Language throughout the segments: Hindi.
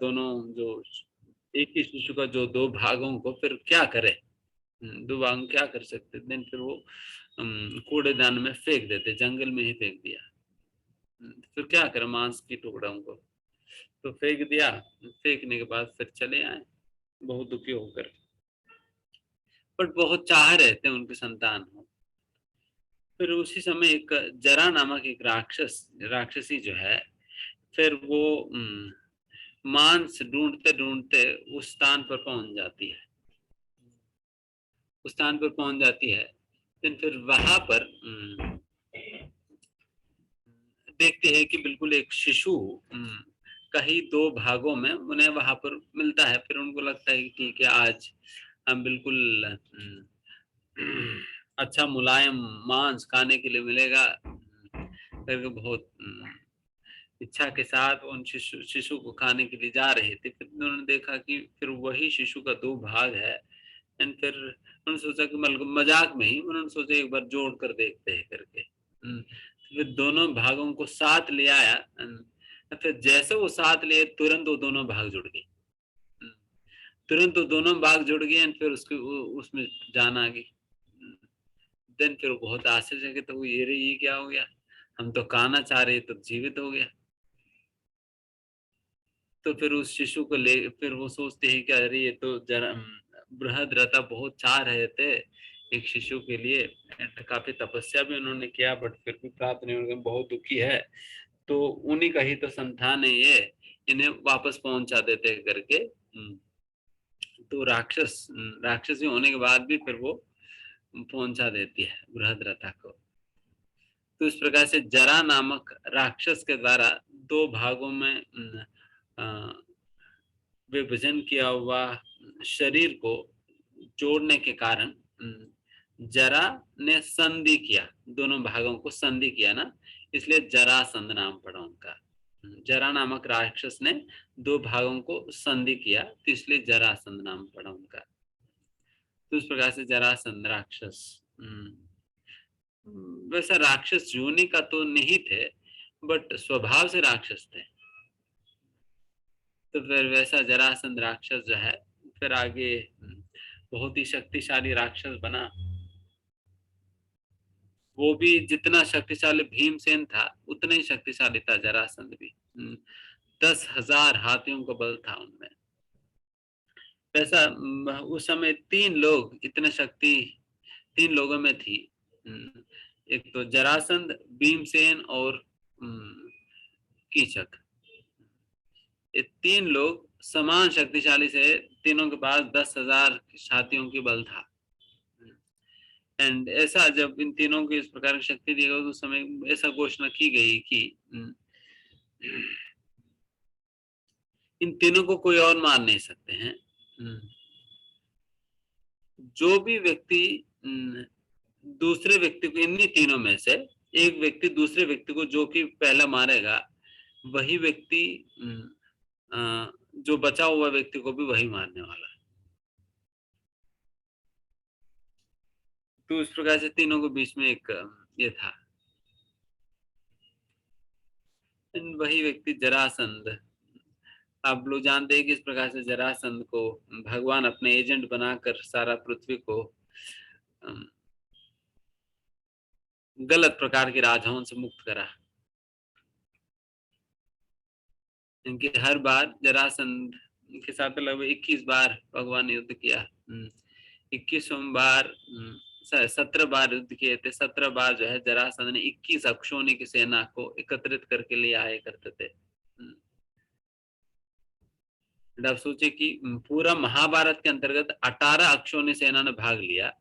दोनों जो एक ही शिशु का जो दो भागों को फिर क्या करे, दो भाग क्या कर सकते, देन फिर वो कूड़ेदान में फेंक देते, जंगल में ही फेंक दिया। फिर क्या करे मांस की टुकड़ों को, तो फेंक दिया। फेंकने के बाद फिर चले आए बहुत दुखी होकर, बट बहुत चाह रहे थे उनके संतान हो। फिर उसी समय एक जरा नामक एक राक्षसी जो है, फिर वो मांस ढूंढते ढूंढते उस स्थान पर पहुंच जाती है, उस स्थान पर पहुंच जाती है। फिर वहां पर देखते हैं कि बिल्कुल एक शिशु कहीं दो भागों में उन्हें वहां पर मिलता है। फिर उनको लगता है कि ठीक है, आज हम बिल्कुल अच्छा मुलायम मांस खाने के लिए मिलेगा करके बहुत इच्छा के साथ उन शिशु को खाने के लिए जा रहे थे। फिर उन्होंने देखा कि फिर वही शिशु का दो भाग है। एंड फिर उन्होंने सोचा कि मजाक में ही उन्होंने सोचा एक बार जोड़ कर देखते हैं करके। फिर दोनों भागों को साथ ले आया। फिर जैसे वो साथ लिए तुरंत वो दोनों भाग जुड़ गए, तुरंत वो दोनों भाग जुड़ गए। एंड फिर उसके उसमें जान आ गई। देन फिर वो बहुत आश्चर्यचकित हुई, ये क्या हो गया, हम तो खाना चाह रहे तो जीवित हो गया। तो फिर उस शिशु को ले फिर वो सोचते हैं कि अरे ये तो जरा बृहद्रथा बहुत चाह रहे थे एक शिशु के लिए, काफी तपस्या भी उन्होंने किया बट फिर भी प्राप्त नहीं होगा, बहुत दुखी है। तो उन्हीं का ही तो संतान है ये, इन्हें वापस पहुंचा देते करके। तो राक्षसी होने के बाद भी फिर वो पहुंचा देती है बृहद्रथा को। तो इस प्रकार से जरा नामक राक्षस के द्वारा दो भागों में विभाजन किया हुआ शरीर को जोड़ने के कारण जरा ने संधि किया, दोनों भागों को संधि किया ना, इसलिए जरासंध नाम पड़ा उनका। जरा नामक राक्षस ने दो भागों को संधि किया तो इसलिए जरासंध नाम पड़ा उनका। तो इस प्रकार से जरासंध राक्षस वैसा राक्षस योनि का तो नहीं थे बट स्वभाव से राक्षस थे। तो फिर वैसा जरासंध राक्षस जो है फिर आगे बहुत ही शक्तिशाली राक्षस बना। वो भी जितना शक्तिशाली भीमसेन था उतना ही शक्तिशाली था जरासंध भी। 10,000 हाथियों का बल था उनमें। वैसा उस समय तीन लोगों में थी। एक तो जरासंध, भीमसेन और कीचक। ये तीन लोग समान शक्तिशाली से, तीनों के पास 10,000 हाथियों की बल था। एंड ऐसा जब इन तीनों को इस प्रकार की शक्ति दी गई तो उस समय ऐसा घोषणा की गई कि इन तीनों को कोई और मार नहीं सकते हैं। जो भी व्यक्ति दूसरे व्यक्ति को, इन्हीं तीनों में से एक व्यक्ति दूसरे व्यक्ति को जो कि पहला मारेगा वही व्यक्ति जो बचा हुआ व्यक्ति को भी वही मारने वाला है। तो इस प्रकार से तीनों के बीच में एक ये था। वही व्यक्ति जरासंध, आप लोग जानते हैं कि इस प्रकार से जरासंध को भगवान अपने एजेंट बनाकर सारा पृथ्वी को गलत प्रकार के राजाओं से मुक्त करा। इनके हर बार जरासंध के साथ लगभग 21 बार भगवान ने युद्ध किया। 21वें बार 17 बार युद्ध किए थे। 17 बार जो है जरासंध ने 21 अक्षोणी की सेना को एकत्रित करके ले आए करते थे। आप सोचे कि पूरा महाभारत के अंतर्गत 18 अक्षोणी सेना ने भाग लिया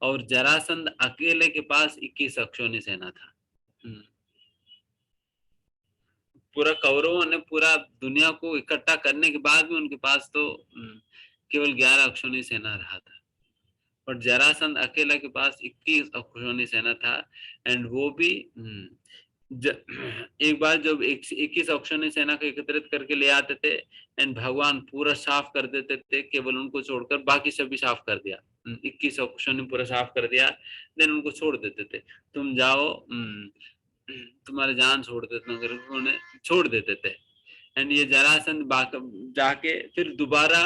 और जरासंध अकेले के पास 21 अक्षोणी सेना था। पूरा कौरवों ने पूरा दुनिया को इकट्ठा करने के बाद भी उनके पास तो केवल 11 अक्षोणी सेना रहा था। और जरासंध अकेला के पास 21 अक्षोणी सेना था। एंड वो भी एक बार जब 21 अक्षोणी सेना को एकत्रित करके ले आते थे एंड भगवान पूरा साफ कर देते थे, केवल उनको छोड़कर बाकी सभी साफ कर दिया। 21 अक्षोणी पूरा साफ कर दिया, देन उनको छोड़ देते थे, तुम जाओ तुम्हारे जान छोड़ देते, उन्हें छोड़ देते थे। एंड ये जरासंध जाके फिर दोबारा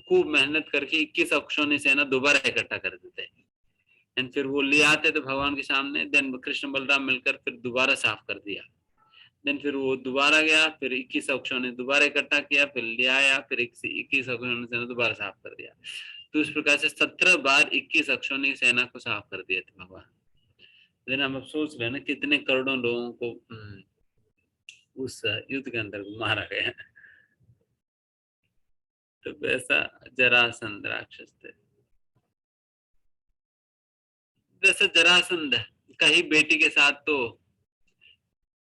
खूब मेहनत करके 21 अक्षौणी सेना दोबारा इकट्ठा कर देते हैं एंड फिर वो ले आते थे भगवान के सामने। देन कृष्ण बलराम मिलकर फिर दोबारा साफ कर दिया। देन फिर वो दोबारा गया, फिर 21 अक्षौणी दोबारा इकट्ठा किया, फिर ले आया, फिर 21 अक्षौणी सेना दोबारा साफ कर दिया। तो इस प्रकार से 17 बार 21 अक्षौणी सेना को साफ कर दिए थे भगवान। देन हम अब सोच रहे हैं ना कितने करोड़ों लोगों को उस युद्ध के अंदर मारा गया। तो वैसा जरासंध राक्षस थे। वैसे जरासंध का ही बेटी के साथ तो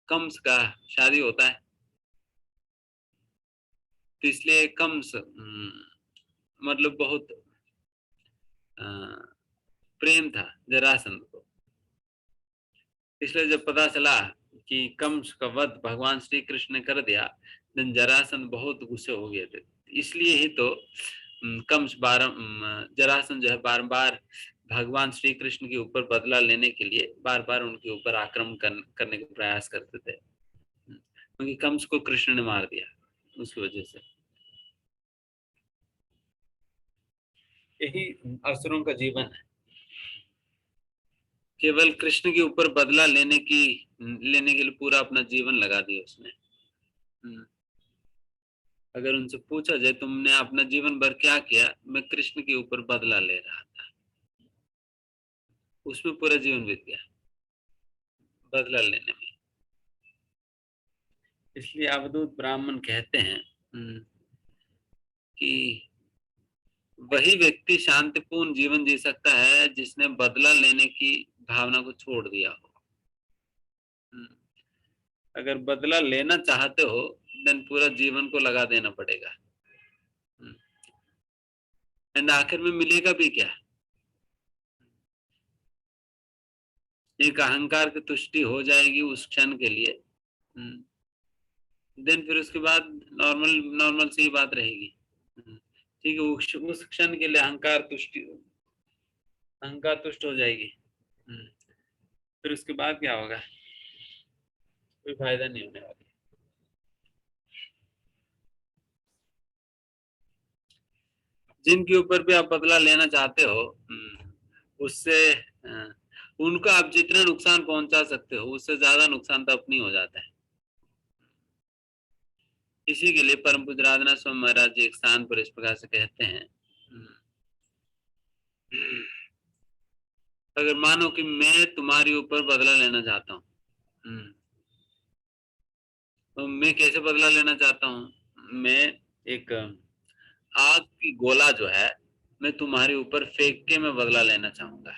कंस का शादी होता है, तो इसलिए कंस मतलब बहुत प्रेम था जरासंध को। इसलिए जब पता चला कि कंस का वध भगवान श्री कृष्ण ने कर दिया, देन जरासंध बहुत गुस्से हो गए थे। इसलिए ही तो कंस जरासंध जो है बार बार भगवान श्री कृष्ण के ऊपर बदला लेने के लिए बार बार उनके ऊपर आक्रमण करने का प्रयास करते थे, क्योंकि कंस को कृष्ण ने मार दिया उसकी वजह से। यही असुरों का जीवन है, केवल कृष्ण के ऊपर बदला लेने के लिए पूरा अपना जीवन लगा दिया उसने। अगर उनसे पूछा जाए तुमने अपना जीवन भर क्या किया, मैं कृष्ण के ऊपर बदला ले रहा था, उसमें पूरा जीवन बीत गया बदला लेने में। इसलिए अवधूत ब्राह्मण कहते हैं कि वही व्यक्ति शांतिपूर्ण जीवन जी सकता है जिसने बदला लेने की भावना को छोड़ दिया हो। अगर बदला लेना चाहते हो देन पूरा जीवन को लगा देना पड़ेगा, एंड आखिर में मिलेगा भी क्या? एक अहंकार की तुष्टि हो जाएगी उस क्षण के लिए, देन फिर उसके बाद नॉर्मल नॉर्मल सी बात रहेगी। ठीक है, उस क्षण के लिए अहंकार तुष्ट हो जाएगी, फिर उसके बाद क्या होगा? कोई फायदा नहीं होने वाला। जिनके ऊपर भी आप बदला लेना चाहते हो उससे उनको आप जितना नुकसान पहुंचा सकते हो उससे ज्यादा नुकसान तो अपनी हो जाता है। इसी के लिए परम पूज्य राधना स्वामी महाराज जी एक स्थान पर इस प्रकार से कहते हैं, अगर मानो कि मैं तुम्हारे ऊपर बदला लेना चाहता हूँ, तो मैं कैसे बदला लेना चाहता हूँ? मैं एक आग की गोला जो है मैं तुम्हारे ऊपर फेंक के मैं बदला लेना चाहूंगा।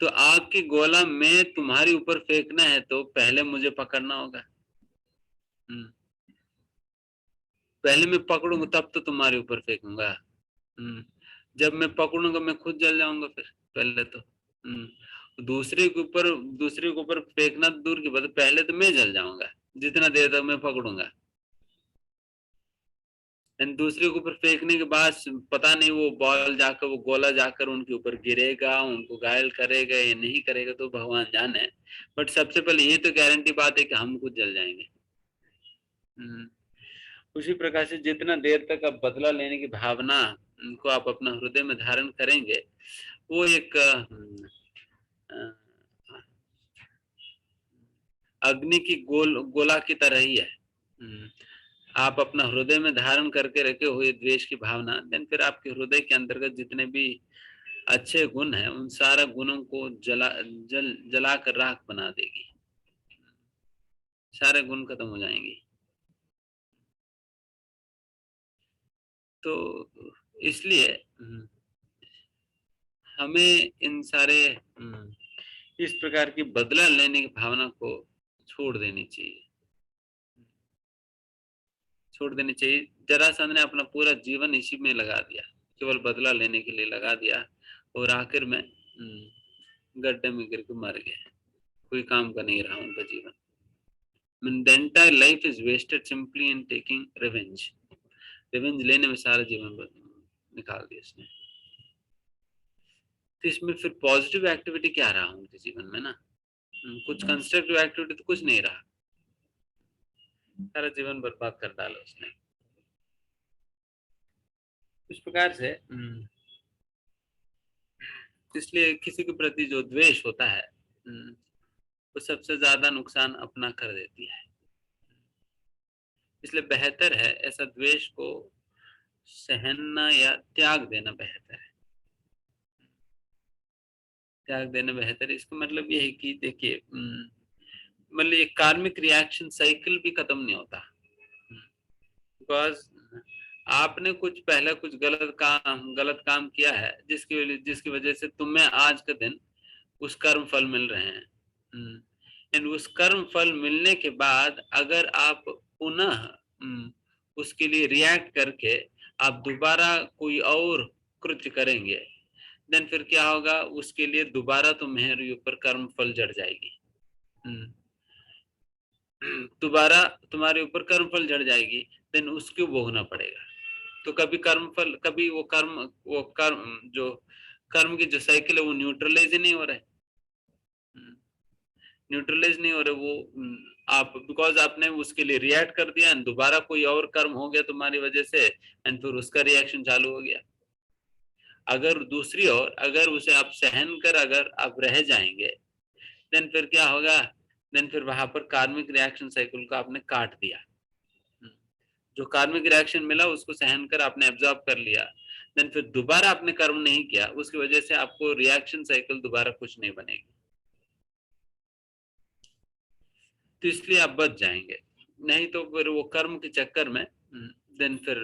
तो आग की गोला मैं तुम्हारे ऊपर फेंकना है तो पहले मुझे पकड़ना होगा। पहले मैं पकड़ूंगा तब तो तुम्हारे ऊपर फेंकूंगा। जब मैं पकड़ूंगा मैं खुद जल जाऊंगा फिर पहले तो। दूसरे के ऊपर फेंकना दूर की बात, पहले तो मैं जल जाऊंगा जितना देर तक मैं पकड़ूंगा। एंड दूसरे के ऊपर फेंकने के बाद पता नहीं वो बॉल जाकर वो गोला जाकर उनके ऊपर गिरेगा, उनको घायल करेगा या नहीं करेगा तो भगवान जाने। बट सबसे पहले ये तो गारंटी बात है कि हम खुद जल जाएंगे। उसी प्रकार से जितना देर तक आप बदला लेने की भावना को आप अपना हृदय में धारण करेंगे, वो एक अग्नि की गोला की तरह ही है। आप अपना हृदय में धारण करके रखे हुए द्वेष की भावना, देन फिर आपके हृदय के अंतर्गत जितने भी अच्छे गुण हैं उन सारा गुणों को जला कर राख बना देगी, सारे गुण खत्म हो जाएंगे। तो इसलिए हमें इन सारे इस प्रकार की बदला लेने की भावना को छोड़ देनी चाहिए। जरासंध ने अपना पूरा जीवन इसी में लगा दिया, केवल बदला लेने के लिए लगा दिया, और आखिर में गड्ढे में गिर के मर गए। कोई काम का नहीं रहा उनका जीवन। The entire life is wasted simply in taking revenge. Revenge लेने में सारा जीवन निकाल दिया इसने। तो इसमें फिर पॉजिटिव एक्टिविटी क्या रहा उनके जीवन में ना? कुछ कंस्ट्रक्टिव एक्टिविटी तो कुछ नहीं रहा। सारा जीवन बर्बाद कर डाला उसने। इस प्रकार से इसलिए किसी के प्रति जो द्वेष होता है वो सबसे ज्यादा नुकसान अपना कर देती है। इसलिए बेहतर है ऐसा द्वेष को सहना या त्याग देना बेहतर है। त्याग देना बेहतर है, इसका मतलब ये है कि देखिए मतलब ये कार्मिक रिएक्शन साइकिल भी खत्म नहीं होता। बिकॉज आपने कुछ पहले कुछ गलत काम किया है जिसकी वजह से तुम्हें आज के दिन उस कर्म फल मिल रहे हैं। एंड उस कर्म फल मिलने के बाद अगर आप पुनः उसके लिए रिएक्ट करके आप दोबारा कोई और कृत्य करेंगे, देन फिर क्या होगा, उसके लिए दोबारा तुम्हारे ऊपर कर्म फल जड़ जाएगी। दोबारा तुम्हारे ऊपर कर्म फल जड़ जाएगी, देन उसको भोगना पड़ेगा। तो कभी कर्म फल, कभी वो कर्म जो कर्म की जो साइकिल है वो न्यूट्रलाइज ही नहीं हो रहा है। न्यूट्रलाइज नहीं हो रहे वो आप बिकॉज आपने उसके लिए रिएक्ट कर दिया एंड दोबारा कोई और कर्म हो गया तुम्हारी वजह से एंड फिर उसका रिएक्शन चालू हो गया। अगर दूसरी ओर अगर उसे आप सहन कर अगर आप रह जाएंगे, देन फिर क्या होगा, देन फिर वहां पर कार्मिक रिएक्शन साइकिल को आपने काट दिया। जो कार्मिक रिएक्शन मिला उसको सहन कर आपने एब्जॉर्ब कर लिया, देन फिर दोबारा आपने कर्म नहीं किया, उसकी वजह से आपको रिएक्शन साइकिल दोबारा कुछ नहीं बनेगी। तो इसलिए आप बच जाएंगे, नहीं तो फिर वो कर्म के चक्कर में देन फिर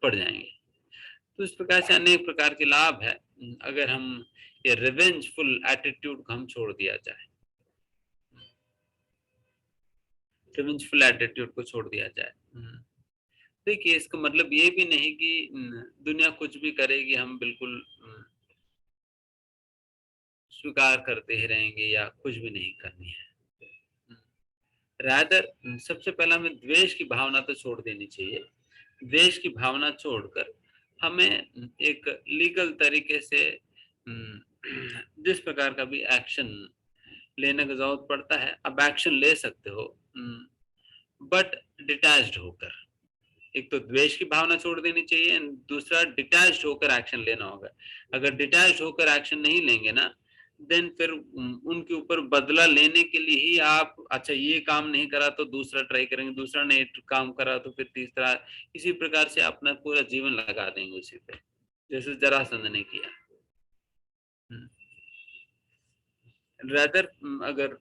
पड़ जाएंगे। तो इस प्रकार से अनेक प्रकार के लाभ है अगर हम ये रिवेंजफुल एटीट्यूड को हम छोड़ दिया जाए, रिवेंजफुल एटीट्यूड को छोड़ दिया जाए। देखिए इसका मतलब ये भी नहीं कि दुनिया कुछ भी करेगी हम बिल्कुल स्वीकार करते ही रहेंगे या कुछ भी नहीं करनी है। रादर सबसे पहला हमें द्वेष की भावना तो छोड़ देनी चाहिए। द्वेष की भावना छोड़कर हमें एक लीगल तरीके से जिस प्रकार का भी एक्शन लेने की जरूरत पड़ता है अब एक्शन ले सकते हो, बट डिटैच्ड होकर। एक तो द्वेष की भावना छोड़ देनी चाहिए, दूसरा डिटैच्ड होकर एक्शन लेना होगा। अगर डिटैच्ड होकर एक्शन नहीं लेंगे ना, देन फिर उनके ऊपर बदला लेने के लिए ही आप अच्छा ये काम नहीं करा तो दूसरा ट्राई करेंगे, दूसरा नहीं काम करा तो फिर तीसरा, इसी प्रकार से अपना पूरा जीवन लगा देंगे उसी पे, जैसे जरासंध ने किया। रादर अगर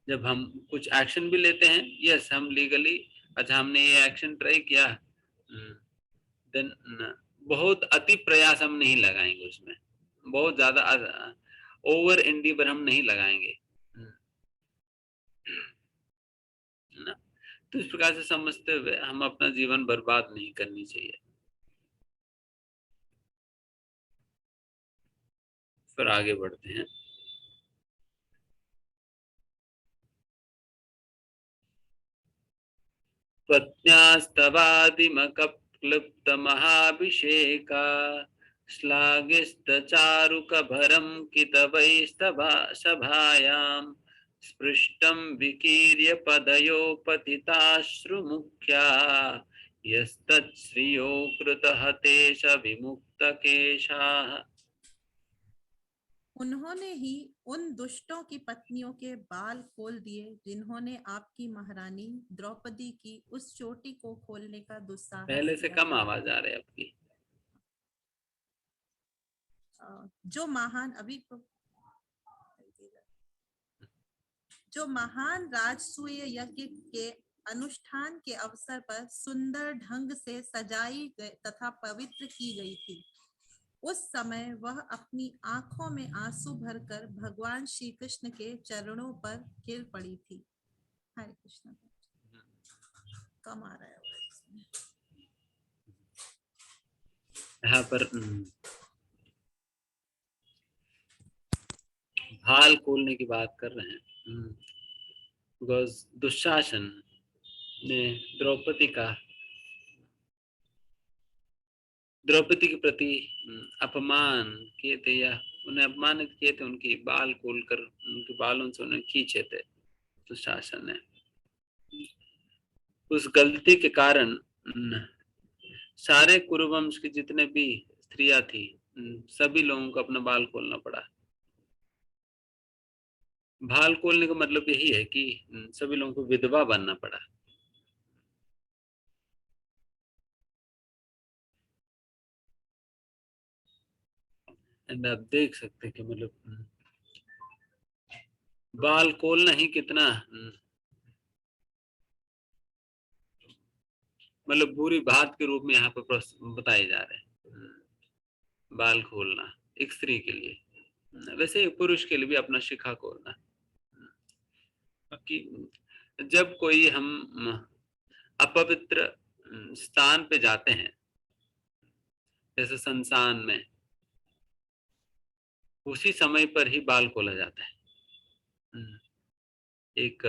जब हम कुछ एक्शन भी लेते हैं, यस हम लीगली अच्छा हमने ये एक्शन ट्राई किया, देन बहुत अति प्रयास हम नहीं लगाएंगे उसमें, बहुत ज्यादा ओवर एंडीवर हम नहीं लगाएंगे ना। तो इस प्रकार से समझते हुए हम अपना जीवन बर्बाद नहीं करनी चाहिए। फिर आगे बढ़ते हैं। त्वज्ञास्तवादिमकप्लुप्त महाभिषेका श्लाघिस्तचारुकभरं कितवैस्तभा सभायां स्पृष्टं विकीर्य पदयो पतिताश्रुमुख्या यस्तच्छ्रियो कृतहतेश विमुक्तकेशाः। उन्होंने ही उन दुष्टों की पत्नियों के बाल खोल दिए जिन्होंने आपकी महारानी द्रौपदी की उस चोटी को खोलने का दुस्साहस पहले से किया कम था। आवाज आ रही है आपकी। जो महान राजसूय यज्ञ के अनुष्ठान के अवसर पर सुंदर ढंग से सजाई गई तथा पवित्र की गई थी, उस समय वह अपनी आंखों में आंसू भरकर भगवान श्री कृष्ण के चरणों पर गिर पड़ी थी। हरे कृष्ण। कम आ रहा है यहाँ पर भाल खोलने की बात कर रहे हैं, बिकॉज दुशासन ने द्रौपदी के प्रति अपमान किए थे या उन्हें अपमानित किए थे, उनकी बाल खोलकर उनके बालों से उन्हें खींचे थे दुशासन ने। उस गलती के कारण सारे कुरुवंश की जितने भी स्त्रियां थी, सभी लोगों को अपना बाल खोलना पड़ा। बाल खोलने का मतलब यही है कि सभी लोगों को विधवा बनना पड़ा। एंड आप देख सकते हैं कि मतलब बाल खोलना ही कितना मतलब बुरी बात के रूप में यहाँ पर बताए जा रहे हैं। बाल खोलना एक स्त्री के लिए, वैसे एक पुरुष के लिए भी अपना शिखा खोलना। कि जब कोई हम अपवित्र स्थान पे जाते हैं, जैसे संसान में, उसी समय पर ही बाल खोला जाता है। एक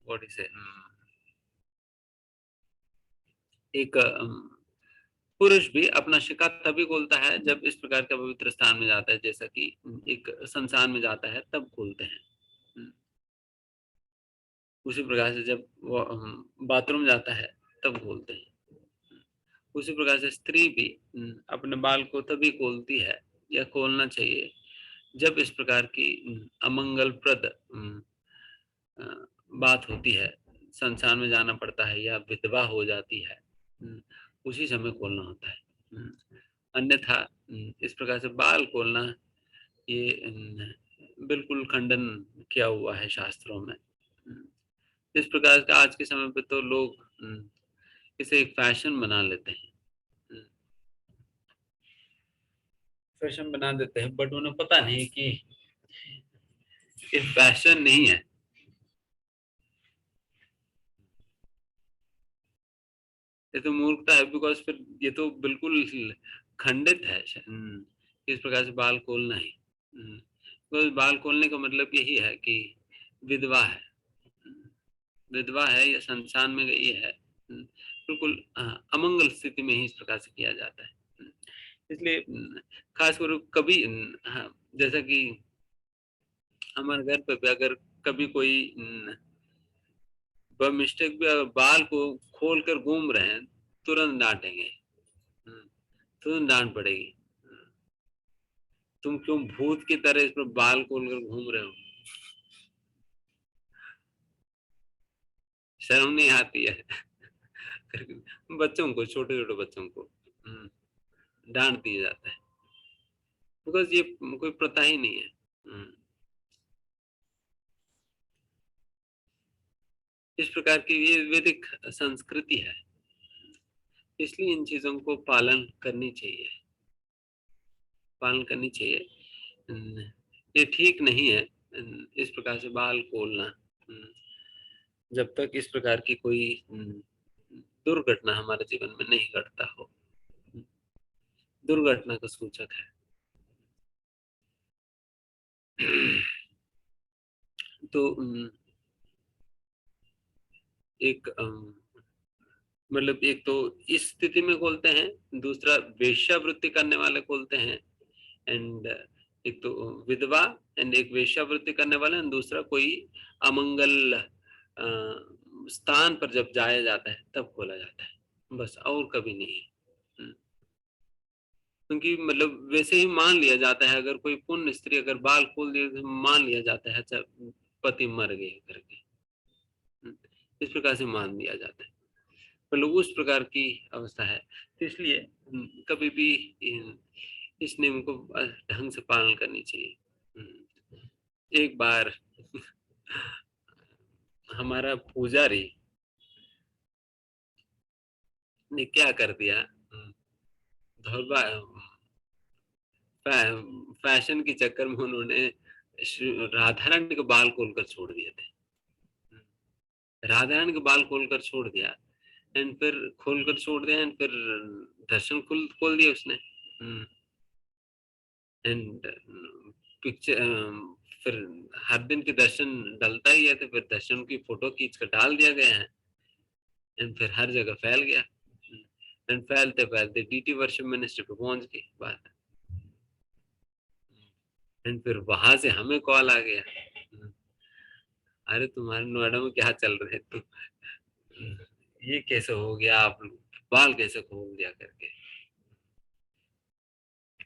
व्हाट इज एक पुरुष भी अपना शिखा तभी खोलता है जब इस प्रकार के पवित्र स्थान में जाता है, जैसा कि एक संसान में जाता है तब खोलते हैं। उसी प्रकार से जब वो बाथरूम जाता है तब खोलते हैं। उसी प्रकार से स्त्री भी अपने बाल को तभी खोलती है या खोलना चाहिए जब इस प्रकार की अमंगलप्रद बात होती है, संसार में जाना पड़ता है या विधवा हो जाती है, उसी समय खोलना होता है। अन्यथा इस प्रकार से बाल खोलना ये बिल्कुल खंडन किया हुआ है शास्त्रों में। इस प्रकार का आज के समय पे तो लोग इसे एक फैशन बना लेते हैं, फैशन बना देते हैं, बट उन्हें पता नहीं कि ये फैशन नहीं है। ये तो मूर्खता है, बिकॉज फिर ये तो बिल्कुल खंडित है इस प्रकार से बाल खोलना ही। बिकॉज बाल खोलने का मतलब यही है कि विधवा है, विधवा है या संसान में गई है, बिल्कुल अमंगल स्थिति में ही इस प्रकार से किया जाता है। इसलिए खासकर कभी हाँ, जैसा कि हमारे घर पे भी अगर कभी कोई मिस्टेक भी अगर बाल को खोल कर घूम रहे हैं, तुरंत डांटेंगे, तुरंत डांट पड़ेगी। तुम क्यों भूत की तरह इस पर बाल खोल कर घूम रहे हो, शर्म नहीं आती है? बच्चों को, छोटे छोटे बच्चों को डांट दिया जाता है, बिकॉज ये कोई प्रथा ही नहीं है। इस प्रकार की ये वैदिक संस्कृति है, इसलिए इन चीजों को पालन करनी चाहिए, पालन करनी चाहिए। ये ठीक नहीं है इस प्रकार से बाल खोलना, जब तक इस प्रकार की कोई दुर्घटना हमारे जीवन में नहीं घटता हो। दुर्घटना का सूचक है। तो एक मतलब एक तो इस स्थिति में खोलते हैं, दूसरा वेश्यावृत्ति करने वाले खोलते हैं, एंड एक तो विधवा, एंड एक वेश्यावृत्ति करने वाला, एंड दूसरा कोई अमंगल स्थान पर जब जाया जाता है तब खोला जाता है, बस और कभी नहीं। क्योंकि मतलब वैसे ही मान लिया जाता है, अगर कोई पुण्य स्त्री अगर बाल खोल दिए तो मान लिया जाता है अच्छा पति मर गए करके, इस प्रकार से मान दिया जाता है, मतलब उस प्रकार की अवस्था है। तो इसलिए कभी भी इस नियम को ढंग से पालन करनी चाहिए। एक बार हमारा पुजारी ने क्या कर दिया, धौलबा फैशन के चक्कर में उन्होंने राधा रानी के बाल खोलकर छोड़ दिए थे। राधा रानी के बाल खोलकर छोड़ दिया, एंड फिर खोलकर छोड़ दिया, एंड फिर दर्शन खोल खोल दिया उसने। एंड पिक्चर फिर हर दिन के दर्शन डलता ही है, तो फिर दर्शन की फोटो खींच कर डाल दिया गया है, एंड फिर हर जगह फैल गया, एंड फैलते फैलते डीटी वर्षिप मिनिस्ट्री पे पहुंच गई बात, एंड फिर वहां से हमें कॉल आ गया। अरे तुम्हारे नोएडा में क्या चल रहे तुम, ये कैसे हो गया, आप बाल कैसे खोल दिया करके,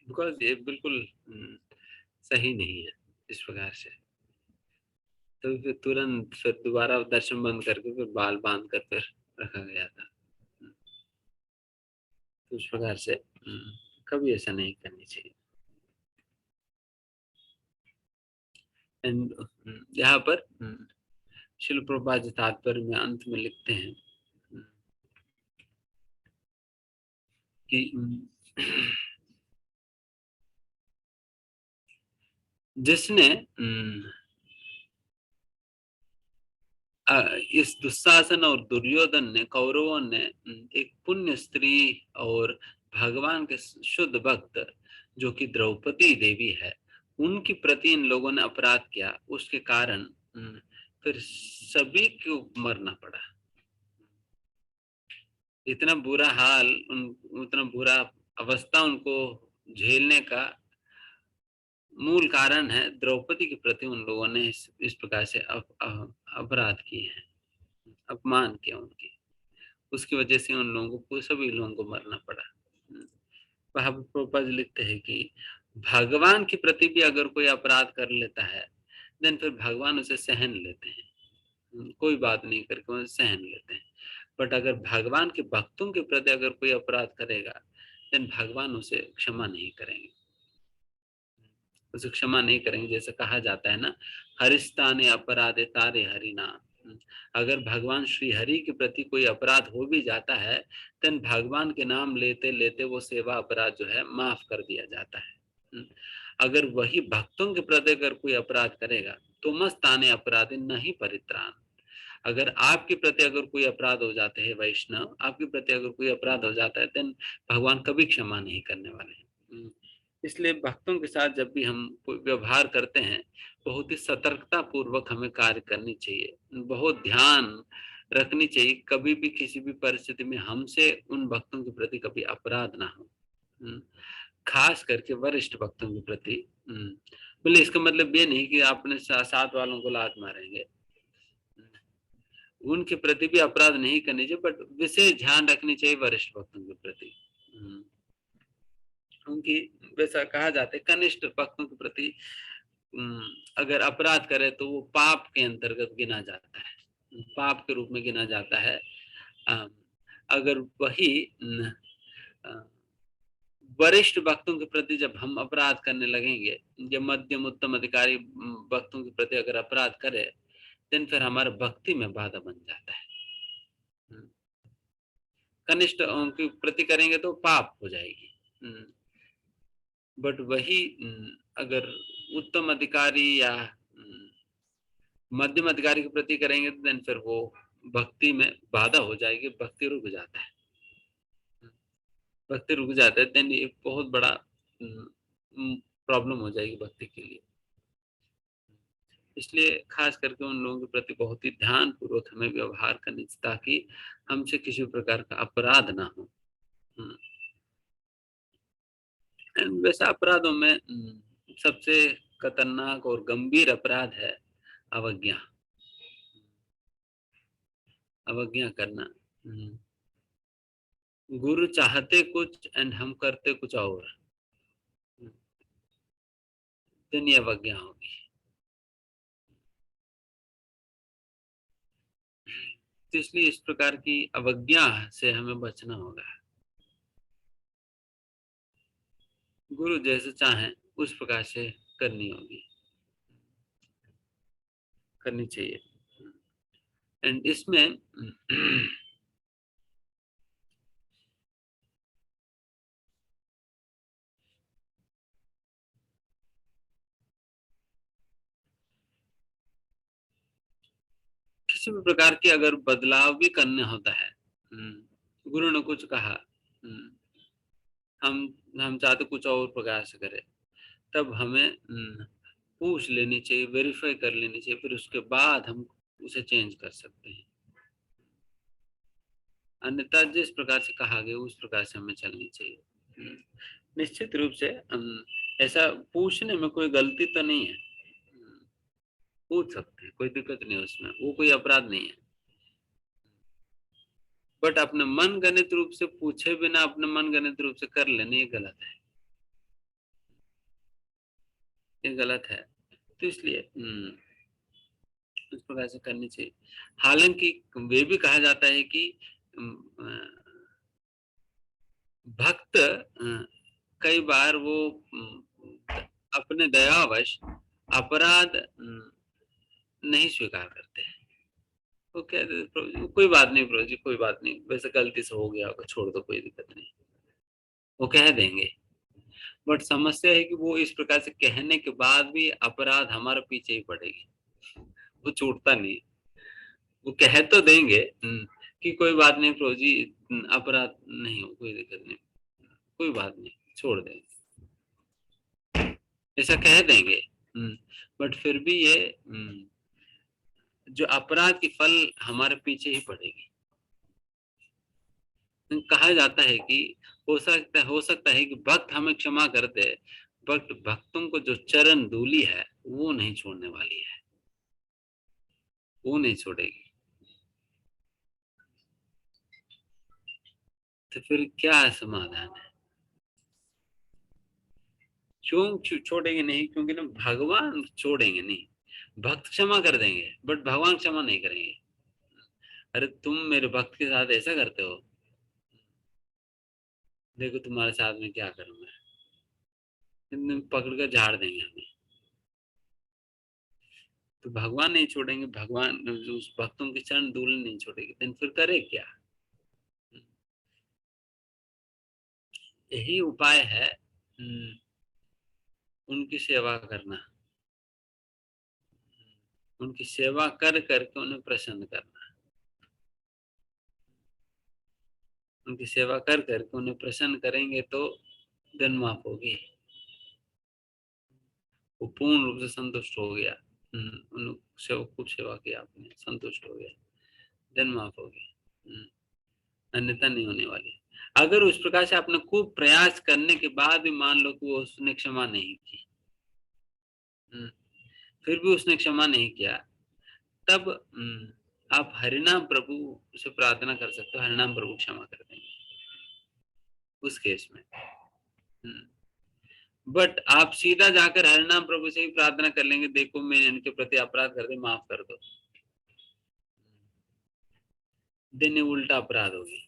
बिकॉज ये बिल्कुल सही नहीं है इस प्रकार से। तो फिर तुरंत फिर दोबारा दर्शन बंद करके फिर बाल बांध कर फिर रखा गया था। तो उस प्रकार से कभी ऐसा नहीं करनी चाहिए। एंड यहाँ पर शिल प्रभुपाद जी तात्पर्य में अंत में लिखते हैं कि जिसने इस दुशासन और दुर्योधन ने, कौरवों ने एक पुण्य स्त्री और भगवान के शुद्ध भक्त जो कि द्रौपदी देवी है, उनकी प्रति इन लोगों ने अपराध किया, उसके कारण फिर सभी को मरना पड़ा। इतना बुरा हाल, उतना बुरा अवस्था उनको झेलने का मूल कारण है द्रौपदी के प्रति उन लोगों ने इस प्रकार से अपराध किए हैं, अपमान किया उनकी। उसकी वजह से उन लोगों को, सभी लोगों को मरना पड़ा। वहां प्रभुपाद लिखते हैं कि भगवान के प्रति भी अगर कोई अपराध कर लेता है, देन फिर भगवान उसे सहन लेते हैं, कोई बात नहीं करके उसे सहन लेते हैं। बट अगर भगवान के भक्तों के प्रति अगर कोई अपराध करेगा, देन भगवान उसे क्षमा नहीं करेंगे, उसे क्षमा नहीं करेंगे। जैसे कहा जाता है ना, हरिस्ताने अपराधे तारे हरिना। अगर भगवान श्री हरि के प्रति कोई अपराध हो भी जाता है, देन भगवान के नाम लेते लेते वो सेवा अपराध जो है माफ कर दिया जाता है। अगर वही भक्तों के प्रति अगर कोई अपराध करेगा, तो मस्ताने अपराधे नहीं परित्राण। अगर आपके प्रति अगर कोई अपराध हो जाते हैं, वैष्णव आपके प्रति अगर कोई अपराध हो जाता है, देन भगवान कभी क्षमा नहीं करने वाले हैं। इसलिए भक्तों के साथ जब भी हम व्यवहार करते हैं, बहुत ही सतर्कता पूर्वक हमें कार्य करनी चाहिए, बहुत ध्यान रखनी चाहिए, कभी भी किसी भी परिस्थिति में हमसे उन भक्तों के प्रति कभी अपराध ना हो। खास करके वरिष्ठ भक्तों के प्रति। बोले इसका मतलब ये नहीं कि आपने साथ वालों को लात मारेंगे, उनके प्रति भी अपराध नहीं करनी चाहिए, बट विशेष ध्यान रखनी चाहिए वरिष्ठ भक्तों के प्रति। उनकी, वैसा कहा जाता है कनिष्ठ भक्तों के प्रति अगर अपराध करे तो वो पाप के अंतर्गत गिना जाता है, पाप के रूप में गिना जाता है। अगर वही वरिष्ठ भक्तों के प्रति जब हम अपराध करने लगेंगे, जब मध्यम उत्तम अधिकारी भक्तों के प्रति अगर अपराध करे, देन फिर हमारे भक्ति में बाधा बन जाता है। कनिष्ठ उनके प्रति करेंगे तो पाप हो जाएगी, बट वही अगर उत्तम अधिकारी या मध्यम अधिकारी के प्रति करेंगे, तो देन फिर वो भक्ति में बाधा हो जाएगी, भक्ति रुक जाता है, भक्ति रुक जाता है, देन ये बहुत बड़ा प्रॉब्लम हो जाएगी भक्ति के लिए। इसलिए खास करके उन लोगों के प्रति बहुत ही ध्यान पूर्वक हमें व्यवहार करनी चाहिए, ताकि हमसे किसी प्रकार का अपराध ना हो। वैसे अपराधों में सबसे खतरनाक और गंभीर अपराध है अवज्ञा, अवज्ञा करना। गुरु चाहते कुछ एंड हम करते कुछ और, दिन ये अवज्ञा होगी। तो इसलिए इस प्रकार की अवज्ञा से हमें बचना होगा। गुरु जैसे चाहें उस प्रकार से करनी होगी, करनी चाहिए। एंड इसमें किसी भी प्रकार की अगर बदलाव भी करने होता है, गुरु ने कुछ कहा, हम चाहते कुछ और प्रकार से करें, तब हमें पूछ लेनी चाहिए, वेरीफाई कर लेनी चाहिए, फिर उसके बाद हम उसे चेंज कर सकते हैं। अन्यथा जिस प्रकार से कहा गया उस प्रकार से हमें चलनी चाहिए। निश्चित रूप से ऐसा पूछने में कोई गलती तो नहीं है, पूछ सकते हैं, कोई दिक्कत नहीं है उसमें, वो कोई अपराध नहीं है। बट अपने मन गणित रूप से पूछे बिना अपने मन गणित रूप से कर लेने, ये गलत है, ये गलत है। तो इसलिए इस प्रकार से करनी चाहिए। हालांकि वे भी कहा जाता है कि भक्त कई बार वो अपने दयावश अपराध नहीं स्वीकार करते हैं। वो कहते हैं, "प्रभु जी, कोई बात नहीं प्रभु जी, कोई बात नहीं, वैसे गलती से हो गया होगा, छोड़ दो, कोई दिक्कत नहीं", वो कह देंगे। बट समस्या है कि वो इस प्रकार से कहने के बाद भी अपराध हमारे पीछे ही पड़ेगी, वो छूटता नहीं। वो कह तो देंगे कि कोई बात नहीं प्रभु जी, अपराध नहीं हो, कोई दिक्कत नहीं, कोई बात नहीं, छोड़ दें, ऐसा कह देंगे। बट फिर भी ये जो अपराध की फल हमारे पीछे ही पड़ेगी। कहा जाता है कि हो सकता है कि भक्त हमें क्षमा कर दे, बट भक्तों को जो चरण धूलि है वो नहीं छोड़ने वाली है, वो नहीं छोड़ेगी। तो फिर क्या समाधान है? क्यों छोड़ेंगे नहीं? क्योंकि ना भगवान छोड़ेंगे नहीं, भक्त क्षमा कर देंगे बट भगवान क्षमा नहीं करेंगे। अरे तुम मेरे भक्त के साथ ऐसा करते हो, देखो तुम्हारे साथ में क्या करूंगा, पकड़ कर झाड़ देंगे हमें। तो भगवान नहीं छोड़ेंगे, भगवान जो उस भक्तों के चरण धूल नहीं छोड़ेगी, तो फिर करे क्या? यही उपाय है, उनकी सेवा करना, उनकी सेवा कर करके उन्हें प्रसन्न करना, उनकी सेवा कर करके उन्हें प्रसन्न करेंगे तो धन माफ होगी, वो पूर्ण रूप से संतुष्ट हो गया। उन सेवक खूब सेवा की आपने, संतुष्ट हो गया, धन माफ होगी, अन्यथा नहीं होने वाली। अगर उस प्रकार से आपने खूब प्रयास करने के बाद भी मान लो कि वो उसने क्षमा नहीं की, फिर भी उसने क्षमा नहीं किया, तब आप हरिनाम प्रभु से प्रार्थना कर सकते हो, हरिनाम प्रभु क्षमा कर देंगे उस केस में। बट आप सीधा जाकर हरिनाम प्रभु से ही प्रार्थना कर लेंगे, देखो मैंने इनके प्रति अपराध कर दिया, माफ कर दो, दिन उल्टा अपराध होगी।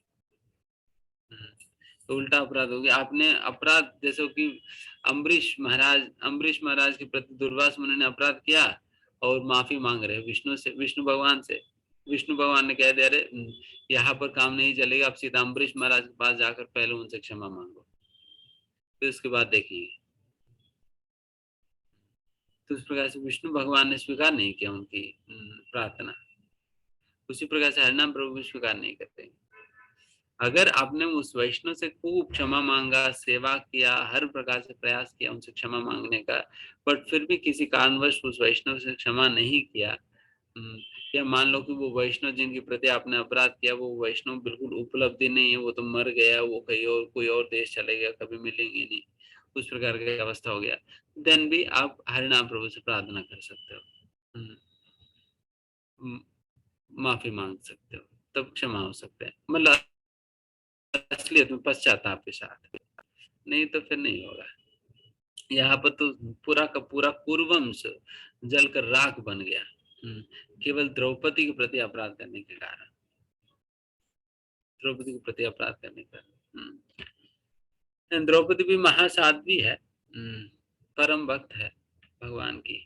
तो उल्टा अपराध होगी। आपने अपराध, जैसे कि अम्बरीश महाराज के प्रति दुर्वास मुनि ने अपराध किया और माफी मांग रहे विष्णु से, विष्णु भगवान से। विष्णु भगवान ने कह दिया, अरे यहाँ पर काम नहीं चलेगा, आप सीधा अम्बरीश महाराज के पास जाकर पहले उनसे क्षमा मांगो, फिर उसके बाद देखेंगे। तो उस प्रकार से विष्णु भगवान ने स्वीकार नहीं किया उनकी प्रार्थना। उसी प्रकार से हरिनाम प्रभु भी स्वीकार नहीं करते। अगर आपने उस वैष्णव से खूब क्षमा मांगा, सेवा किया, हर प्रकार से प्रयास किया उनसे क्षमा मांगने का, बट फिर भी किसी कारणवश उस वैष्णव से क्षमा नहीं किया, या मान लो कि वो वैष्णव जिनके प्रति आपने अपराध किया वो वैष्णव बिल्कुल उपलब्धि नहीं है, वो तो मर गया, वो कहीं और कोई और देश चले गया, कभी मिलेंगे नहीं, उस प्रकार की अवस्था हो गया, देन भी आप हरिनाम प्रभु से प्रार्थना कर सकते हो, माफी मांग सकते हो, तब क्षमा हो सकते हैं, मतलब असलियत में पश्चाताप के साथ, नहीं तो फिर नहीं होगा। यहाँ पर तो पूरा का पूरा कुरुवंश जलकर राख बन गया, केवल द्रौपदी के प्रति अपराध करने के कारण, द्रौपदी के प्रति अपराध करने का। द्रौपदी भी महासाध्वी है, परम भक्त है भगवान की।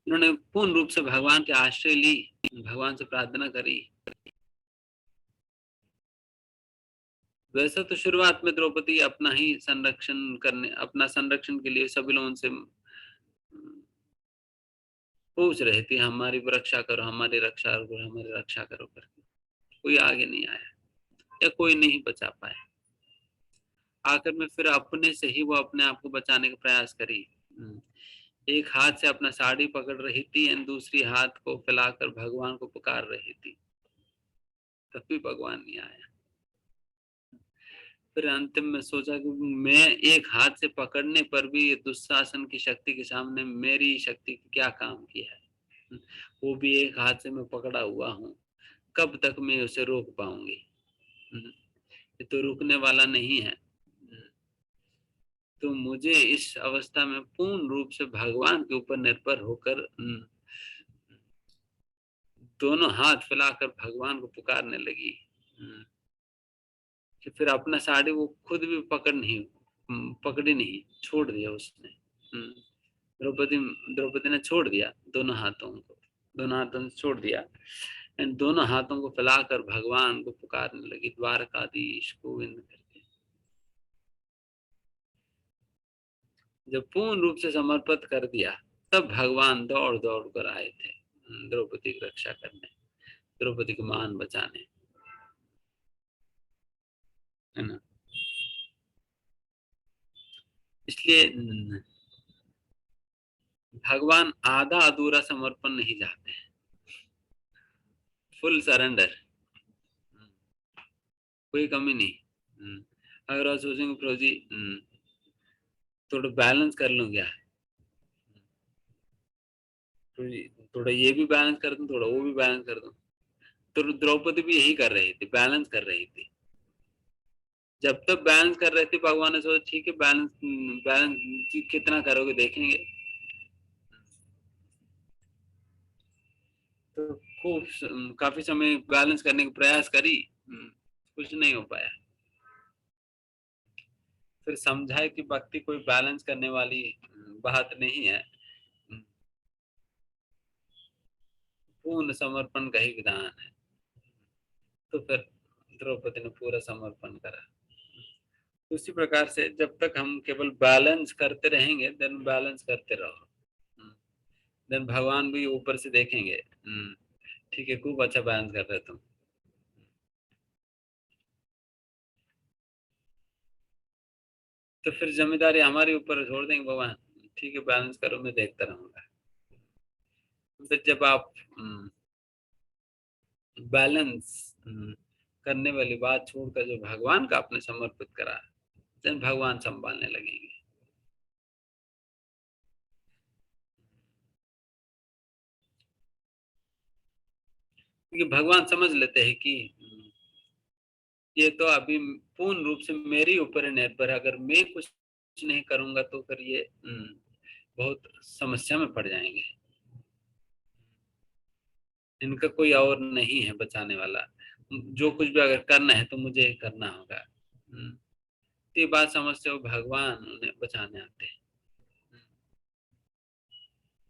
उन्होंने पूर्ण रूप से भगवान के आश्रय ली, भगवान से प्रार्थना करी। वैसे तो शुरुआत में द्रौपदी अपना संरक्षण के लिए सभी लोगों से पूछ रहे थे, हमारी रक्षा करो, हमारी रक्षा करो, हमारी रक्षा करो करके। कोई आगे नहीं आया या कोई नहीं बचा पाया। आखिर में फिर अपने से ही वो अपने आप को बचाने का प्रयास करी। एक हाथ से अपना साड़ी पकड़ रही थी और दूसरी हाथ को फैलाकर भगवान को पुकार रही थी। तब भी भगवान नहीं आया। फिर अंतिम में सोचा कि मैं एक हाथ से पकड़ने पर भी ये दुशासन की शक्ति के सामने मेरी शक्ति क्या काम किया है। वो भी एक हाथ से मैं पकड़ा हुआ हूँ, कब तक मैं उसे रोक पाऊंगी। ये तो रुकने वाला नहीं है। तो मुझे इस अवस्था में पूर्ण रूप से भगवान के ऊपर निर्भर होकर दोनों हाथ फैलाकर भगवान को पुकारने लगी। कि फिर अपना साड़ी वो खुद भी पकड़ी नहीं, छोड़ दिया उसने। द्रौपदी द्रौपदी ने छोड़ दिया दोनों हाथों से छोड़ दिया, एंड दोनों हाथों को फैलाकर भगवान को पुकारने लगी, द्वारकाधीश गोविंद करके। जब पूर्ण रूप से समर्पित कर दिया, तब भगवान दौड़ दौड़ कर आए थे द्रौपदी की रक्षा करने, द्रौपदी की मान बचाने, है ना। इसलिए भगवान आधा अधूरा समर्पण नहीं चाहते हैं, फुल सरेंडर, कोई कमी नहीं। अगर आप सोचेंगे प्रभु जी थोड़ा बैलेंस कर लूं क्या, प्रभु जी थोड़ा ये भी बैलेंस कर दूं, थोड़ा वो भी बैलेंस कर दूं, तो द्रौपदी भी यही कर रही थी, बैलेंस कर रही थी। जब तक बैलेंस कर रही थी भगवान ने सोचा ठीक है, बैलेंस बैलेंस कितना करोगे देखेंगे। तो खूब काफी समय बैलेंस करने का प्रयास करी, कुछ नहीं हो पाया। फिर समझाए कि भक्ति कोई बैलेंस करने वाली बात नहीं है, पूर्ण समर्पण का ही विधान है। तो फिर द्रौपदी ने पूरा समर्पण करा। उसी प्रकार से जब तक हम केवल बैलेंस करते रहेंगे, देन बैलेंस करते रहो, देन भगवान भी ऊपर से देखेंगे, ठीक है खूब अच्छा बैलेंस कर रहे तुम। तो फिर जिम्मेदारी हमारे ऊपर छोड़ देंगे भगवान, ठीक है बैलेंस करो, मैं देखता रहूंगा। फिर जब आप बैलेंस करने वाली बात छोड़कर जो भगवान का आपने समर्पित करा, देन भगवान संभालने लगेंगे। क्योंकि भगवान समझ लेते हैं कि ये तो अभी पूर्ण रूप से मेरे ऊपर निर्भर है, अगर मैं कुछ नहीं करूंगा तो फिर ये बहुत समस्या में पड़ जाएंगे, इनका कोई और नहीं है बचाने वाला, जो कुछ भी अगर करना है तो मुझे ही करना होगा। तो ये बात समझते हो, भगवान उन्हें बचाने आते हैं।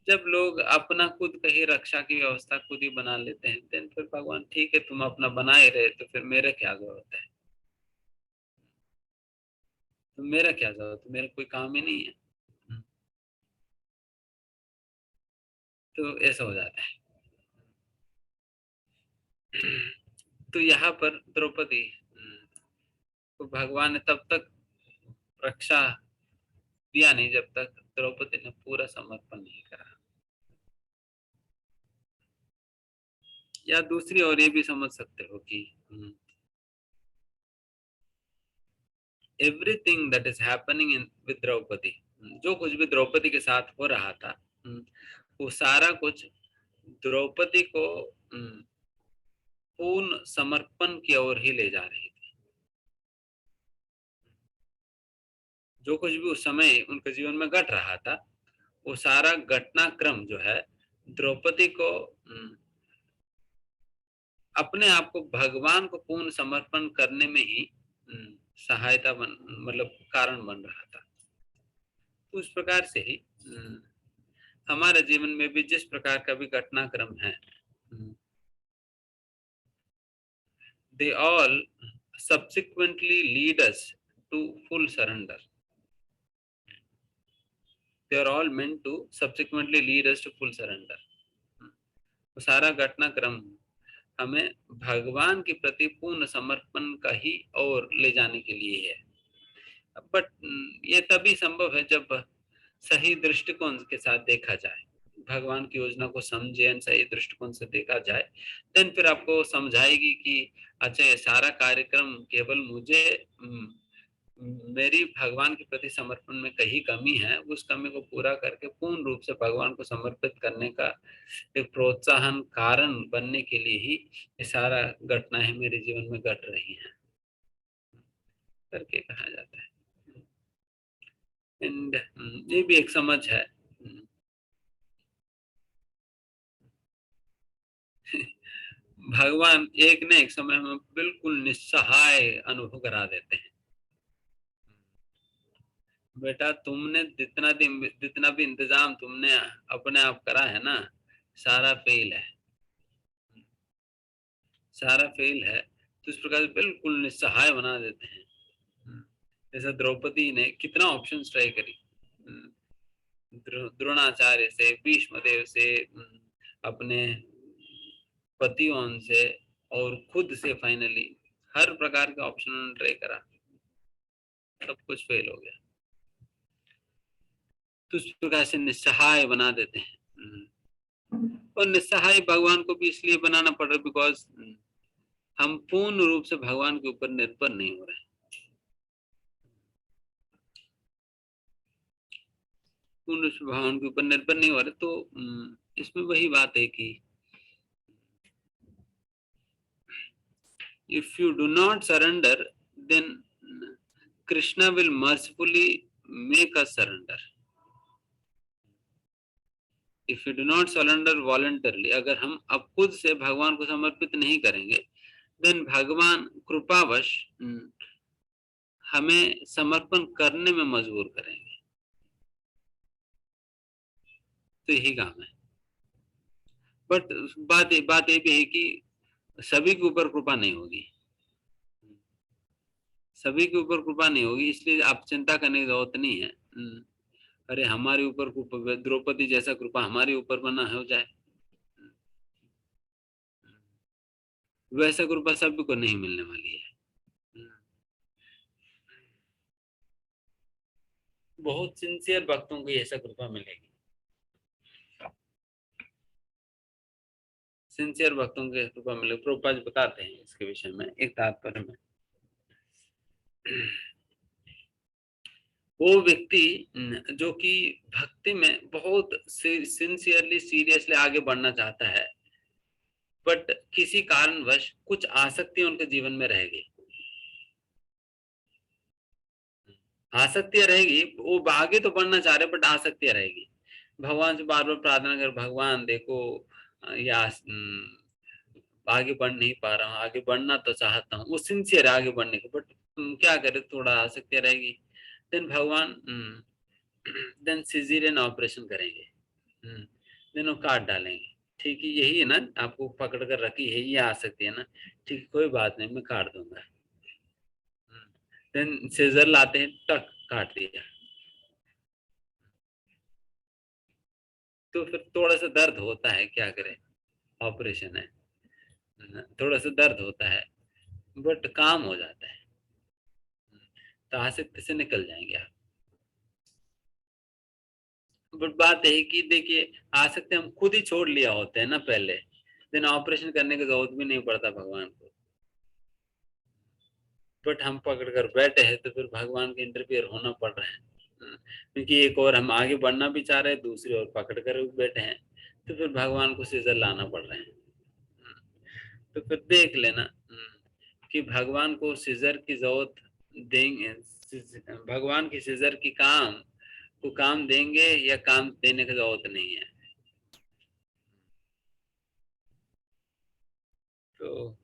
जब लोग अपना खुद का ही रक्षा की व्यवस्था खुद ही बना लेते हैं, देन फिर भगवान ठीक है तुम अपना बना ही रहे, तो फिर मेरा क्या जरूरत है, तो मेरा क्या जरूरत है, मेरा कोई काम ही नहीं है। तो ऐसा हो जाता है। तो यहाँ पर द्रौपदी तो भगवान ने तब तक रक्षा दिया नहीं जब तक द्रौपदी ने पूरा समर्पण नहीं करा। या दूसरी ओर ये भी समझ सकते हो कि everything that is happening in with Draupadi, जो कुछ भी द्रौपदी के साथ हो रहा था, वो सारा कुछ द्रौपदी को पूर्ण समर्पण की ओर ही ले जा रही थी। जो कुछ भी उस समय उनके जीवन में घट रहा था, वो सारा घटनाक्रम जो है द्रौपदी को अपने आप को भगवान को पूर्ण समर्पण करने में ही सहायता मतलब कारण बन रहा था। तो उस प्रकार से ही हमारे जीवन में भी जिस प्रकार का भी घटनाक्रम है, they all subsequently lead us to full surrender. They are all meant to subsequently lead us to full surrender. तो सारा घटनाक्रम हमें भगवान के प्रति पूर्ण समर्पण का ही और ले जाने के लिए है। बट ये तभी संभव है जब सही दृष्टिकोण के साथ देखा जाए, भगवान की योजना को समझे एंड सही दृष्टिकोण से देखा जाए, देन फिर आपको समझाएगी कि अच्छा ये सारा कार्यक्रम केवल मुझे मेरी भगवान के प्रति समर्पण में कहीं कमी है, उस कमी को पूरा करके पूर्ण रूप से भगवान को समर्पित करने का एक प्रोत्साहन कारण बनने के लिए ही ये सारा घटनाएं मेरे जीवन में घट रही हैं करके कहा जाता है। एंड ये भी एक समझ है। भगवान एक न एक समय में बिल्कुल निस्सहाय अनुभव करा देते हैं। बेटा तुमने जितना भी इंतजाम तुमने अपने आप करा है ना, सारा फेल है, सारा फेल है। तो इस प्रकार से बिल्कुल निस्सहाय बना देते हैं। जैसे द्रौपदी ने कितना ऑप्शन ट्राई करी, द्रोणाचार्य से, भीष्म देव से, अपने पतियों से और खुद से, फाइनली हर प्रकार के ऑप्शन उन्होंने ट्राई करा, सब कुछ फेल हो गया। तो इस प्रकार से निस्सहाय बना देते हैं। और निस्सहाय भगवान को भी इसलिए बनाना पड़ रहा है बिकॉज हम पूर्ण रूप से भगवान के ऊपर निर्भर नहीं हो रहे, पूर्ण रूप से भगवान के ऊपर निर्भर नहीं हो रहे। तो इसमें वही बात है कि if you do not surrender, then Krishna will mercifully make us surrender. If you do not surrender voluntarily, अगर हम अब खुद से भगवान को समर्पित नहीं करेंगे, then भगवान कृपावश हमें समर्पण करने में मजबूर करेंगे। तो यही काम है। बट बात ये भी है कि सभी के ऊपर कृपा नहीं होगी, सभी के ऊपर कृपा नहीं होगी, इसलिए आप चिंता करने की जरूरत नहीं है। अरे हमारे ऊपर कृपा, द्रौपदी जैसा कृपा हमारे ऊपर बना हो जाए, वैसा कृपा सभी को नहीं मिलने वाली है। बहुत सिंसियर भक्तों को ऐसा कृपा मिलेगी, सिंसियर भक्तों के कृपा मिलेगी। प्रभुपाद जी बताते हैं इसके विषय में एक तात्पर्य में। वो व्यक्ति जो कि भक्ति में बहुत सिंसियरली, सीरियसली आगे बढ़ना चाहता है, बट किसी कारणवश कुछ आसक्ति उनके जीवन में रहेगी, आसक्तियां रहेगी, वो आगे तो बढ़ना चाह रहे बट आसक्तियां रहेगी। भगवान से बार बार प्रार्थना कर, भगवान देखो या आगे बढ़ नहीं पा रहा हूँ, आगे बढ़ना तो चाहता हूँ, वो सिंसियर है आगे बढ़ने के, बट क्या करे, थोड़ा आसक्तियां रहेगी। देन भगवान देन सिजेरियन ऑपरेशन करेंगे, देन वो काट डालेंगे। ठीक है, यही है ना, आपको पकड़ कर रखी है, ये आसक्ति है ना, ठीक, कोई बात नहीं, मैं काट दूंगा। देन सीजर लाते हैं, टक, काट दिया। तो फिर थोड़ा सा दर्द होता है, क्या करें, ऑपरेशन है, थोड़ा सा दर्द होता है, बट काम हो जाता है, तो आसक्ति से निकल जाएंगे आप। बट बात है कि देखिए, आसक्ति हम खुद ही छोड़ लिया होते हैं ना पहले, देन ऑपरेशन करने की जरूरत भी नहीं पड़ता भगवान को। बट हम पकड़ कर बैठे हैं, तो फिर भगवान के इंटरफियर होना पड़ रहा है, क्योंकि एक और हम आगे बढ़ना भी चाह रहे हैं, दूसरी ओर पकड़ कर बैठे हैं, तो फिर भगवान को सीजर लाना पड़ रहा है। तो फिर देख लेना कि भगवान को सीजर की जरूरत देंगे, भगवान की सीजर की काम को काम देंगे या काम देने की जरूरत नहीं है। तो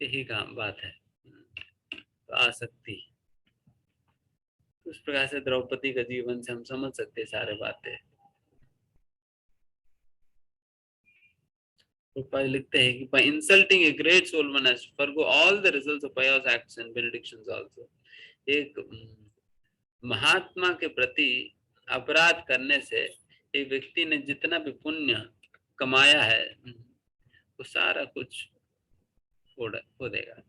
यही काम बात है। तो आसक्ति, उस प्रकार से द्रौपदी का जीवन से हम समझ सकते हैं सारे बातें। Prabhupada लिखते हैं कि by insulting a great soul one has to forgo all the results of pious acts and benedictions also। एक महात्मा के प्रति अपराध करने से एक व्यक्ति ने जितना भी पुण्य कमाया है, वो सारा कुछ खो देगा,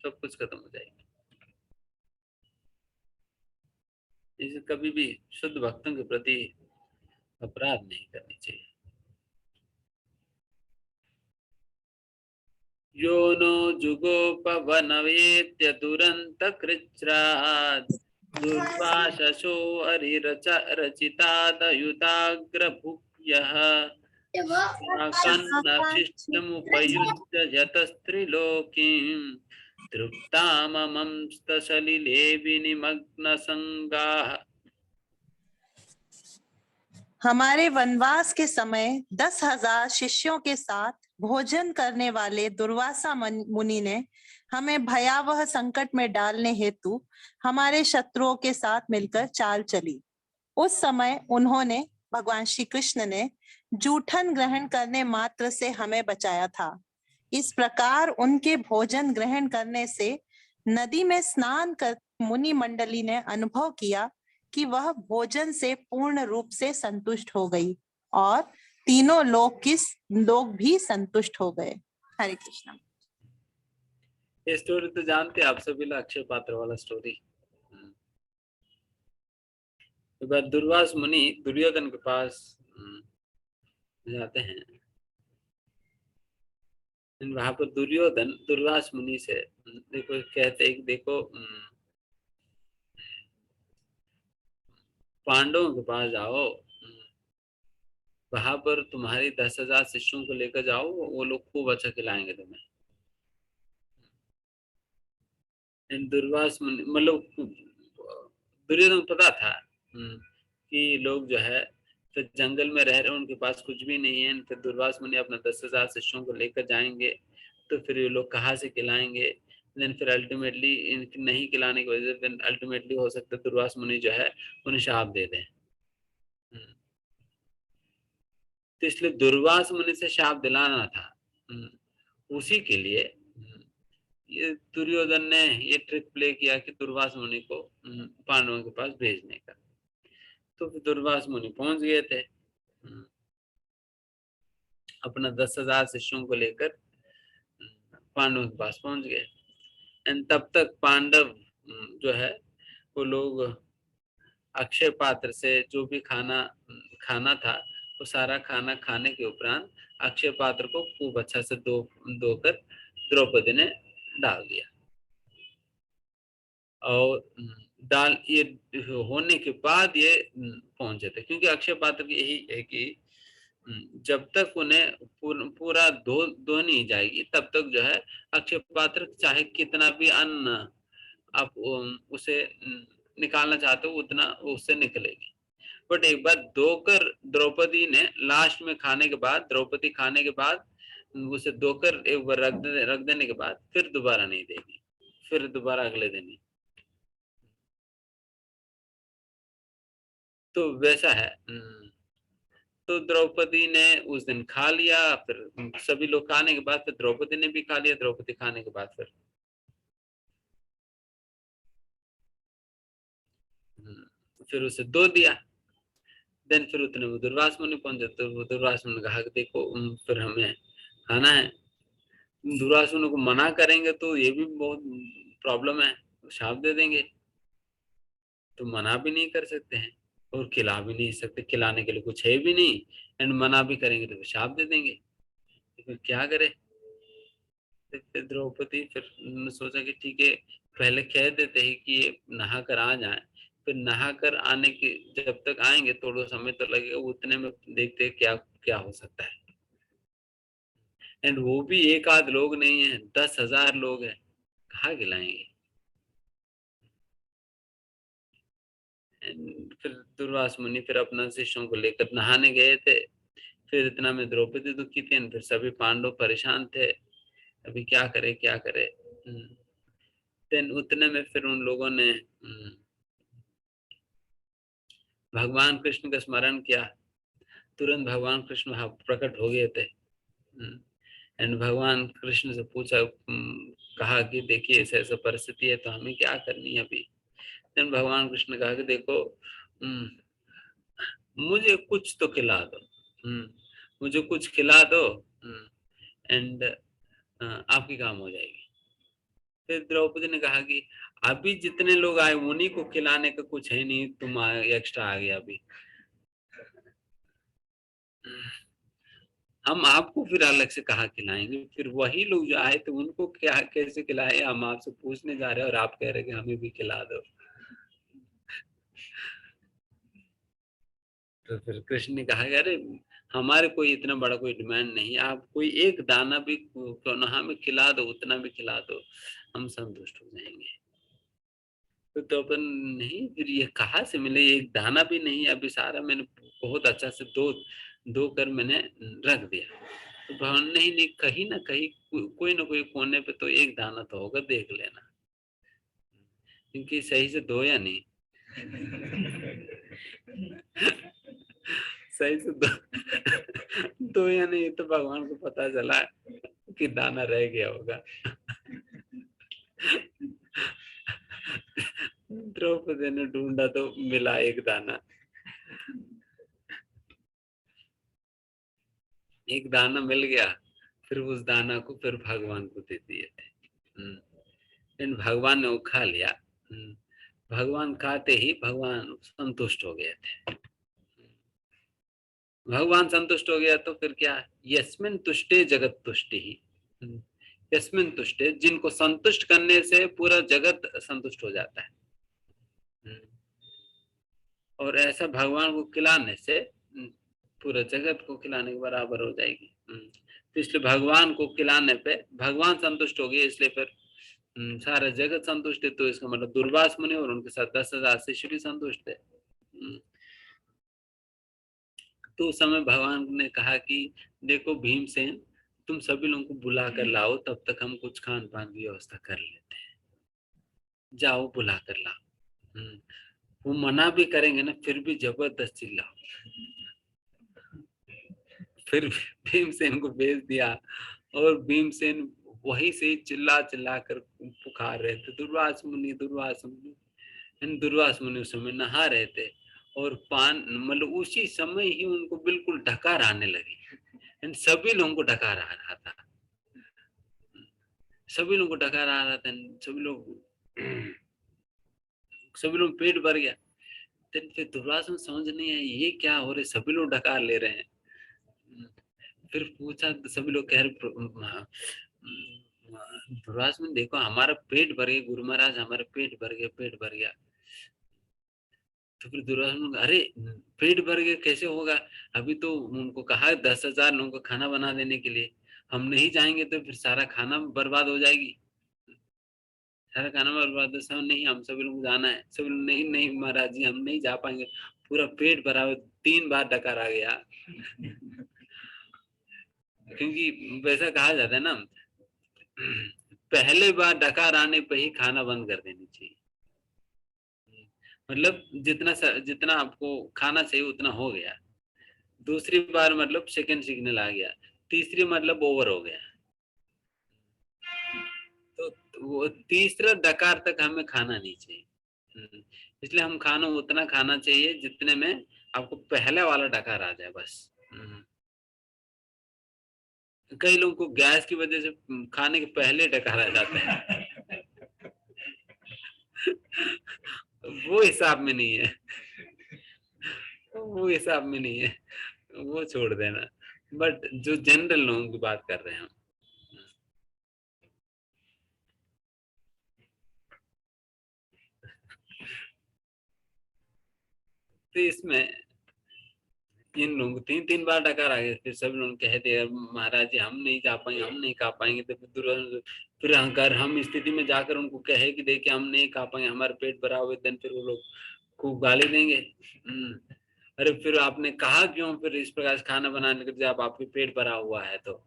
सब कुछ खत्म हो जाएगा। इसे कभी भी शुद्ध भक्तों के प्रति अपराध नहीं करनी चाहिए। यो नो जुगोपवनवेत्य दुरंत कृच्छ्रात् दुर्वाससो रचितादयुताग्रभुक्यः कन्नशिष्टमुपयुज्य जतस्त्रिलोकीं तृप्ताममंस्तसलिले विनिमग्नसंगाः। हमारे वनवास के समय 10,000 शिष्यों के साथ भोजन करने वाले दुर्वासा मुनि ने हमें भयावह संकट में डालने हेतु हमारे शत्रुओं के साथ मिलकर चाल चली। उस समय उन्होंने, भगवान श्री कृष्ण ने, जूठन ग्रहण करने मात्र से हमें बचाया था। इस प्रकार उनके भोजन ग्रहण करने से नदी में स्नान कर मुनि मंडली ने अनुभव किया कि वह भोजन से पूर्ण रूप से संतुष्ट हो गई और तीनों लोग भी संतुष्ट हो गए। हरे कृष्णा। ये स्टोरी तो जानते हैं आप सभी लोग, अक्षय पात्र वाला स्टोरी। एक बार दुर्वास मुनि दुर्योधन के पास जाते हैं। वहां पर दुर्योधन दुर्वास मुनि से देखो कहते हैं कि देखो पांडवों के पास जाओ, वहां पर तुम्हारी 10,000 शिष्यों को लेकर जाओ, वो लोग खूब अच्छा खिलाएंगे तुम्हें। दुर्वास मुनि मतलब दुर्योधन को पता था कि लोग जो है फिर जंगल में रह रहे, उनके पास कुछ भी नहीं है, फिर दुर्वास मुनि अपना 10,000 शिष्यों को लेकर जाएंगे तो फिर ये लोग कहाँ से खिलाएंगे। देन फिर अल्टीमेटली इनके नहीं खिलाने की वजह से अल्टीमेटली हो सकता है दुर्वास मुनि जो है उन्हें शाप दे दें। तो इसलिए दुर्वास मुनि से शाप दिलाना था। उसी के लिए ये दुर्योधन ने ये ट्रिक प्ले किया कि दुर्वास मुनि को पांडवों के पास भेजने का। तो फिर दुर्वास मुनि पहुंच गए थे, अपना 10,000 शिष्यों को लेकर पांडवों के पास पहुंच गए। एंड तब तक पांडव जो है वो लोग अक्षय पात्र से जो भी खाना था वो सारा खाना खाने के उपरांत अक्षय पात्र को खूब अच्छा से धोकर द्रौपदी ने डाल दिया। और डाल ये होने के बाद ये पहुंचे थे, क्योंकि अक्षय पात्र की यही है कि जब तक उन्हें पूरा धो नहीं जाएगी तब तक जो है अक्षय पात्र चाहे कितना भी अन्न आप उसे निकालना चाहते हो उतना उससे निकलेगी। बट एक बार धोकर द्रौपदी ने लास्ट में खाने के बाद, द्रौपदी खाने के बाद उसे धोकर एक बार रख देने के बाद फिर दोबारा नहीं देगी, फिर दोबारा अगले दिन ही। तो वैसा है। तो द्रौपदी ने उस दिन खा लिया, फिर सभी लोग खाने के बाद फिर द्रौपदी ने भी खा लिया। द्रौपदी खाने के बाद फिर उसे धो दिया। देन फिर उतने वो दुर्वास मुनि पहुंचे, तो वो दुर्वास मुनि कहा कि देखो फिर हमें खाना है। दुर्वास मुनि को मना करेंगे तो ये भी बहुत प्रॉब्लम है, शाप दे देंगे। तो मना भी नहीं कर सकते हैं और खिला भी नहीं सकते, खिलाने के लिए कुछ है भी नहीं। एंड मना भी करेंगे तो शाप दे देंगे, तो फिर क्या करे। तो फिर द्रौपदी फिर उन्होंने सोचा कि ठीक है पहले कह देते हैं कि ये नहा कर आ जाए, फिर नहा कर आने के जब तक आएंगे थोड़ा समय तो लगेगा, उतने में देखते हैं क्या क्या हो सकता है। एंड वो भी एक आध लोग नहीं है, 10,000 लोग हैं, कहाँ खिलाएंगे। फिर दुर्वास मुनि फिर अपना शिष्यों को लेकर नहाने गए थे। फिर इतना में द्रौपदी दुखी थी, फिर सभी पांडव परेशान थे, अभी क्या करे क्या करे। देन उतने में फिर उन लोगों ने भगवान कृष्ण का स्मरण किया। तुरंत भगवान कृष्ण वहां प्रकट हो गए थे। एंड भगवान कृष्ण से पूछा, कहा कि देखिए ऐसा ऐसा परिस्थिति है तो हमें क्या करनी है अभी। देन भगवान कृष्ण ने कहा कि देखो मुझे कुछ तो खिला दो, मुझे कुछ खिला दो एंड आपकी काम हो जाएगी। फिर द्रौपदी ने कहा कि अभी जितने लोग आए उन्हीं को खिलाने का कुछ है नहीं, तुम एक्स्ट्रा आ गया अभी। हम आपको फिर अलग से कहाँ खिलाएँगे? फिर वही लोग जो आए थे उनको क्या कैसे खिलाएँ? हम आपसे पूछने जा रहे हैं और आप कह रहे हैं कि हमें भी खिला दो। तो फिर कृष्ण ने कहा कि अरे हमारे कोई इतना बड़ा कोई डिमांड नहीं है, आप कोई एक दाना भी क्यों ना हमें खिला दो, उतना भी खिला दो, हम संतुष्ट हो जाएँगे। तो अपन नहीं फिर ये कहाँ से मिले? एक दाना भी नहीं, अभी सारा मैंने बहुत अच्छा से धो धो कर मैंने रख दिया। तो भगवान नहीं, नहीं कहीं न कहीं कोई न कोई कोने पे तो एक दाना तो होगा, देख लेना। क्योंकि सही से धोया नहीं। सही से धोया नहीं तो भगवान को पता चला कि दाना रह गया होगा। द्रौपदी ने ढूँढा तो मिला एक दाना। एक दाना मिल गया, फिर उस दाना को फिर भगवान को दे दिए थे। लेकिन भगवान ने वो खा लिया। भगवान खाते ही भगवान संतुष्ट हो गए थे। भगवान संतुष्ट हो गया तो फिर क्या, यस्मिन तुष्टे जगत तुष्टि ही। यस्मिन तुष्टे, जिनको संतुष्ट करने से पूरा जगत संतुष्ट हो जाता है। और ऐसा भगवान को खिलाने से पूरा जगत को खिलाने के बराबर हो जाएगी। तो इसलिए भगवान को खिलाने पे भगवान संतुष्ट हो गए, इसलिए फिर सारा जगत संतुष्ट है। तो इसका मतलब दुर्वास मुनि और उनके साथ 10,000 शिष्य भी संतुष्ट है। तो उस समय भगवान ने कहा कि देखो भीमसेन, तुम सभी लोगों को बुला कर लाओ, तब तक हम कुछ खान पान की व्यवस्था कर लेते हैं। जाओ बुला कर लाओ। वो मना भी करेंगे ना, फिर भी जबरदस्त चिल्लाओ। फिर भीमसेन को भेज दिया और भीमसेन वहीं से चिल्ला चिल्ला कर पुकार रहे थे, दुर्वास मुनि, दुर्वास मुनि। दुर्वास मुनि उस समय नहा रहे थे और पान मतलब उसी समय ही उनको बिल्कुल डकार आने लगी। सभी लोगों को डकार आ रहा था, सभी लोगों को डकार आ रहा था, सभी लोग पेट भर गया। फिर दुर्वास में समझ नहीं आया ये क्या हो रहा है, सभी लोग डकार ले रहे हैं। फिर पूछा तो सभी लोग कह रहे दुर्वास में देखो हमारा पेट भर गया, गुरु महाराज हमारा पेट भर गया, पेट भर गया। तो फिर दुर्वास ने कहा, अरे पेट भर गया कैसे होगा, अभी तो उनको कहा 10,000 लोगों को खाना बना देने के लिए, हम नहीं जाएंगे तो फिर सारा खाना बर्बाद हो जाएगी, सारा खाना बर्बाद है। सब नहीं, हम सभी लोग जाना है। सभी लोग नहीं नहीं महाराज जी हम नहीं जा पाएंगे, पूरा पेट भरा हुआ। 3 बार डकार आ गया। क्योंकि वैसा कहा जाता है ना, पहले बार डकार आने पे ही खाना बंद कर देनी चाहिए। मतलब जितना आपको खाना चाहिए उतना हो गया। दूसरी बार मतलब सेकंड सिग्नल आ गया, तीसरी मतलब ओवर हो गया। तो वो तीसरा डकार तक हमें खाना नहीं चाहिए। इसलिए हम खाना उतना खाना चाहिए जितने में आपको पहले वाला डकार आ जाए बस। कई लोगों को गैस की वजह से खाने के पहले डकार आ जाता है। वो हिसाब में नहीं है, वो हिसाब में नहीं है, वो छोड़ देना। बट जो जनरल लोगों की बात कर रहे हैं हम। तो इसमें तीन लोग 3-3 बार डकार आ गए। फिर सब लोग कहते हैं महाराज जी हम नहीं जा पाएंगे, हम नहीं खा पाएंगे। तो फिर अगर हम स्थिति में जाकर उनको कहे कि देखिए हम नहीं खा पाएंगे, हमारे पेट भरा हुआ, देन फिर वो लोग खूब गाली देंगे। अरे फिर आपने कहा क्यों फिर इस प्रकार से खाना बनाने के, जब आपके पेट भरा हुआ है तो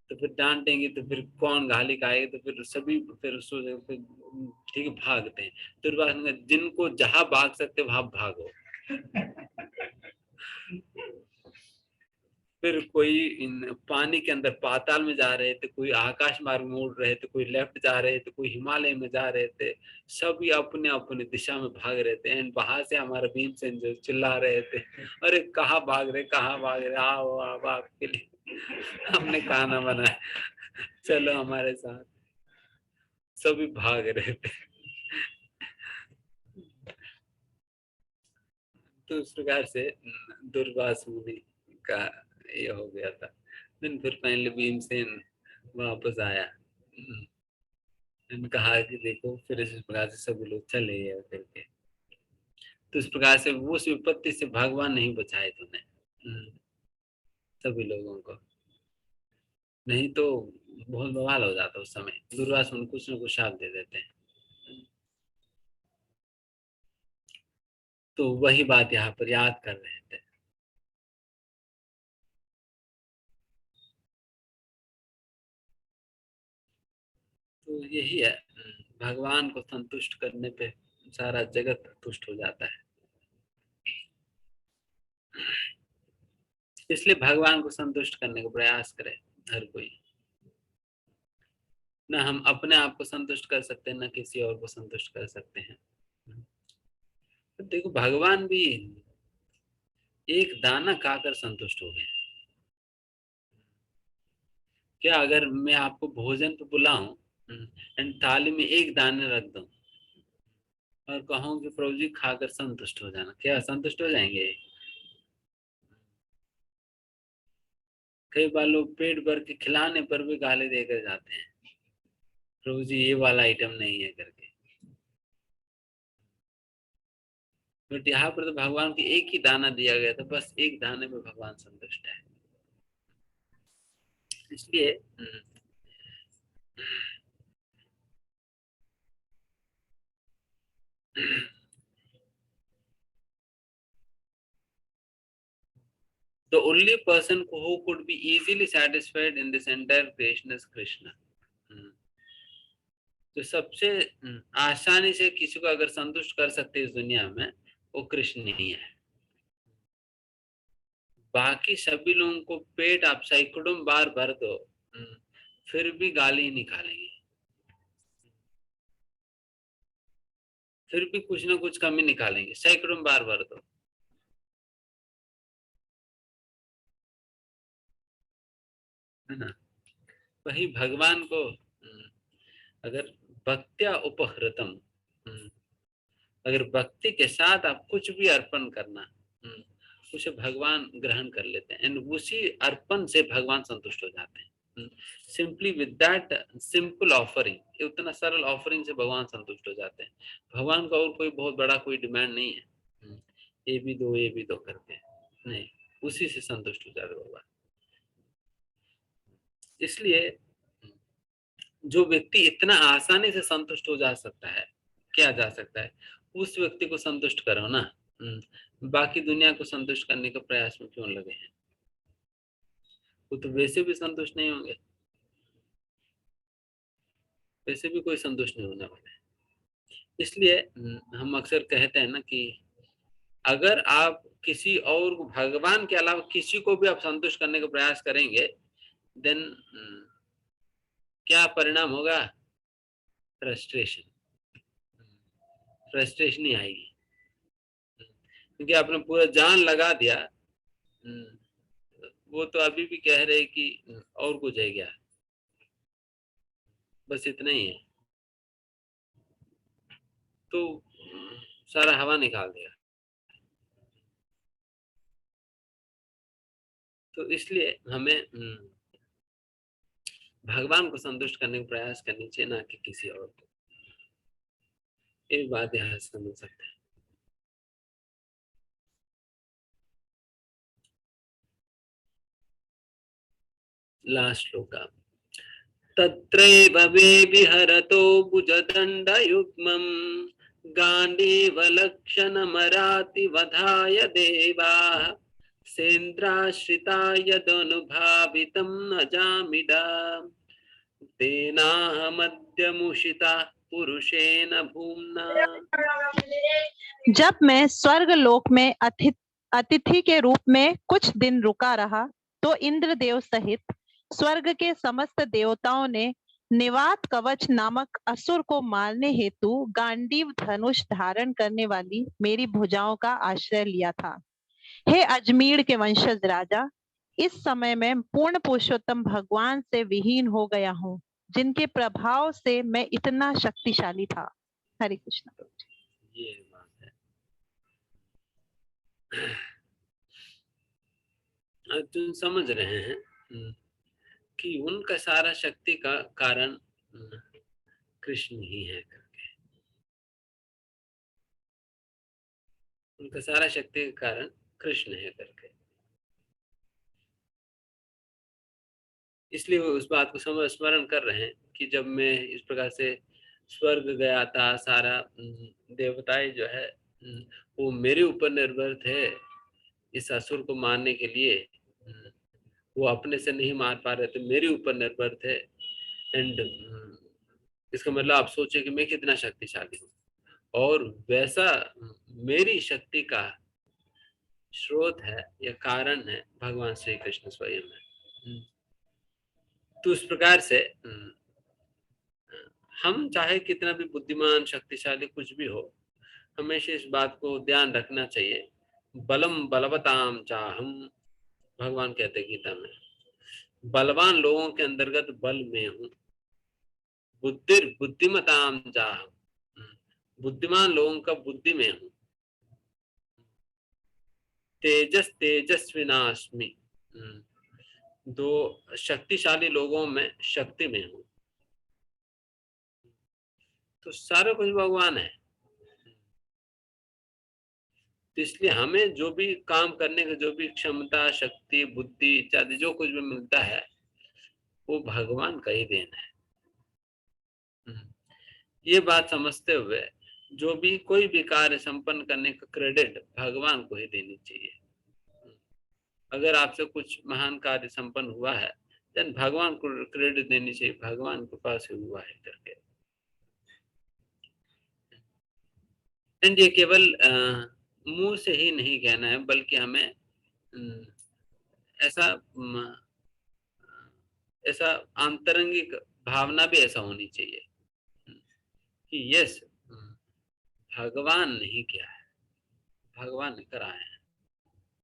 फिर डांटेंगे तो फिर कौन गाली खाएगा। तो फिर सभी फिर ठीक है भागते हैं। तो जिनको जहां भाग सकते वहां भागो। फिर कोई पानी के अंदर पाताल में जा रहे थे, कोई आकाश मार्ग में उड़ रहे थे, कोई लेफ्ट जा रहे थे, कोई हिमालय में जा रहे थे। सभी अपने अपने दिशा में भाग रहे थे। एंड वहां से हमारा भीमसेन जो चिल्ला रहे थे, अरे कहाँ भाग रहे, कहाँ भाग रहे, आओ आओ आपके लिए हमने खाना बनाया, चलो हमारे साथ। सभी भाग रहे थे। तो उस प्रकार से दुर्वास मुनि का ये हो गया था। दिन फिर फाइनली भीमसेन वापस आया। कहा कि देखो फिर इस प्रकार से सभी लोग चले गए करके। तो इस प्रकार से वो उस विपत्ति से भगवान नहीं बचाए तुम्हें, सभी लोगों को, नहीं तो बहुत बवाल हो जाता उस समय। दुर्वास मुनि कुछ न कुछ शाप दे देते हैं। तो वही बात यहाँ पर याद कर रहे थे। तो यही है, भगवान को संतुष्ट करने पे सारा जगत तुष्ट हो जाता है। इसलिए भगवान को संतुष्ट करने का प्रयास करे हर कोई। न हम अपने आप को संतुष्ट कर सकते हैं, न किसी और को संतुष्ट कर सकते हैं। तो देखो भगवान भी एक दाना खाकर संतुष्ट हो गए। क्या अगर मैं आपको भोजन पे बुलाऊं एंड थाली में एक दाने रख दूं और कहूं कि प्रभु जी खाकर संतुष्ट हो जाना, क्या संतुष्ट हो जाएंगे? कई बार लोग पेट भर के खिलाने पर भी गाली देकर जाते हैं, प्रभु जी ये वाला आइटम नहीं है करके। बट यहाँ पर तो भगवान को एक ही दाना दिया गया था, बस एक दाने में भगवान संतुष्ट है। इसलिए the only person who could be easily satisfied in this entire creation is Krishna. तो सबसे आसानी से किसी को अगर संतुष्ट कर सकते इस दुनिया में, वो कृष्ण ही है। बाकी सभी लोगों को पेट आप सैकड़ों बार भर दो, फिर भी गाली निकालेंगे, फिर भी कुछ ना कुछ कमी निकालेंगे, सैकड़ों बार भर दो। है ना? वही भगवान को अगर भक्त्या उपहृतम, अगर भक्ति के साथ आप कुछ भी अर्पण करना, उसे भगवान ग्रहण कर लेते हैं एंड उसी अर्पण से भगवान संतुष्ट हो जाते हैं। Simply with that simple offering, उतना सरल ऑफरिंग से भगवान संतुष्ट हो जाते हैं। भगवान का और कोई बहुत बड़ा कोई डिमांड नहीं है, ये भी दो ये भी दो करके नहीं, उसी से संतुष्ट हो जाते भगवान। इसलिए जो व्यक्ति इतना आसानी से संतुष्ट हो जा सकता है, क्या जा सकता है, उस व्यक्ति को संतुष्ट करो ना। बाकी दुनिया को संतुष्ट करने के प्रयास में क्यों लगे हैं? वो तो वैसे भी संतुष्ट नहीं होंगे, वैसे भी कोई संतुष्ट नहीं होने वाला है। इसलिए हम अक्सर कहते हैं ना कि अगर आप किसी और भगवान के अलावा किसी को भी आप संतुष्ट करने का प्रयास करेंगे, देन क्या परिणाम होगा? फ्रस्ट्रेशन, फ्रस्ट्रेशन ही आएगी, क्योंकि आपने पूरा जान लगा दिया। वो तो अभी भी कह रहे कि और कुछ है क्या, बस इतना ही है, तो सारा हवा निकाल देगा। तो इसलिए हमें भगवान को संतुष्ट करने का प्रयास करनी चाहिए, ना कि किसी और को। एक बात यहाँ समझ सकते हैं। लास्ट श्लोक, तत्रैव वे विहरतो भुजदण्डयुग्मम् गाण्डीवलक्षणमरातिवधाय देवाः सेन्द्राश्रिता यदनुभावितं न जामिडा तेनाहमद्यमुषिता पुरुषेण भूम्ना। जब मैं स्वर्ग लोक में अतिथि के रूप में कुछ दिन रुका रहा, तो इंद्रदेव सहित स्वर्ग के समस्त देवताओं ने निवात कवच नामक असुर को मारने हेतु गांडीव धनुष धारण करने वाली मेरी भुजाओं का आश्रय लिया था। हे अजमीर के वंशज राजा, इस समय मैं पूर्ण पुरुषोत्तम भगवान से विहीन हो गया हूँ, जिनके प्रभाव से मैं इतना शक्तिशाली था। हरे कृष्ण। ये बात है। अर्जुन समझ रहे हैं कि उनका सारा शक्ति का कारण कृष्ण ही है करके, उनका सारा शक्ति का कारण कृष्ण है करके। इसलिए वो उस बात को स्मरण कर रहे हैं कि जब मैं इस प्रकार से स्वर्ग गया था, सारा देवताएं जो है वो मेरे ऊपर निर्भर थे इस असुर को मारने के लिए। वो अपने से नहीं मार पा रहे थे, मेरे ऊपर निर्भर थे। एंड इसका मतलब आप सोचिए कि मैं कितना शक्तिशाली हूँ, और वैसा मेरी शक्ति का स्रोत है या कारण है भगवान श्री कृष्ण स्वयं है। तो उस प्रकार से हम चाहे कितना भी बुद्धिमान शक्तिशाली कुछ भी हो, हमेशा इस बात को ध्यान रखना चाहिए, बलम बलवताम चाहम, भगवान कहते हैं गीता में, बलवान लोगों के अंतर्गत बल में हूँ, बुद्धिर बुद्धिमताम चाहम, बुद्धिमान लोगों का बुद्धि में हूँ, तेजस तेजस्विनास्मि, दो शक्तिशाली लोगों में शक्ति में हूँ। तो सारा कुछ भगवान है। तो इसलिए हमें जो भी काम करने का जो भी क्षमता, शक्ति, बुद्धि इत्यादि जो कुछ भी मिलता है वो भगवान का ही देन है। ये बात समझते हुए जो भी कोई भी कार्य संपन्न करने का क्रेडिट भगवान को ही देनी चाहिए। अगर आपसे कुछ महान कार्य संपन्न हुआ है, देन भगवान को क्रेडिट देनी चाहिए, भगवान के पास ही हुआ है करके। एंड ये केवल मुंह से ही नहीं कहना है, बल्कि हमें ऐसा ऐसा आंतरंगिक भावना भी ऐसा होनी चाहिए कि यस, भगवान ने ही किया है, भगवान ने कराया है,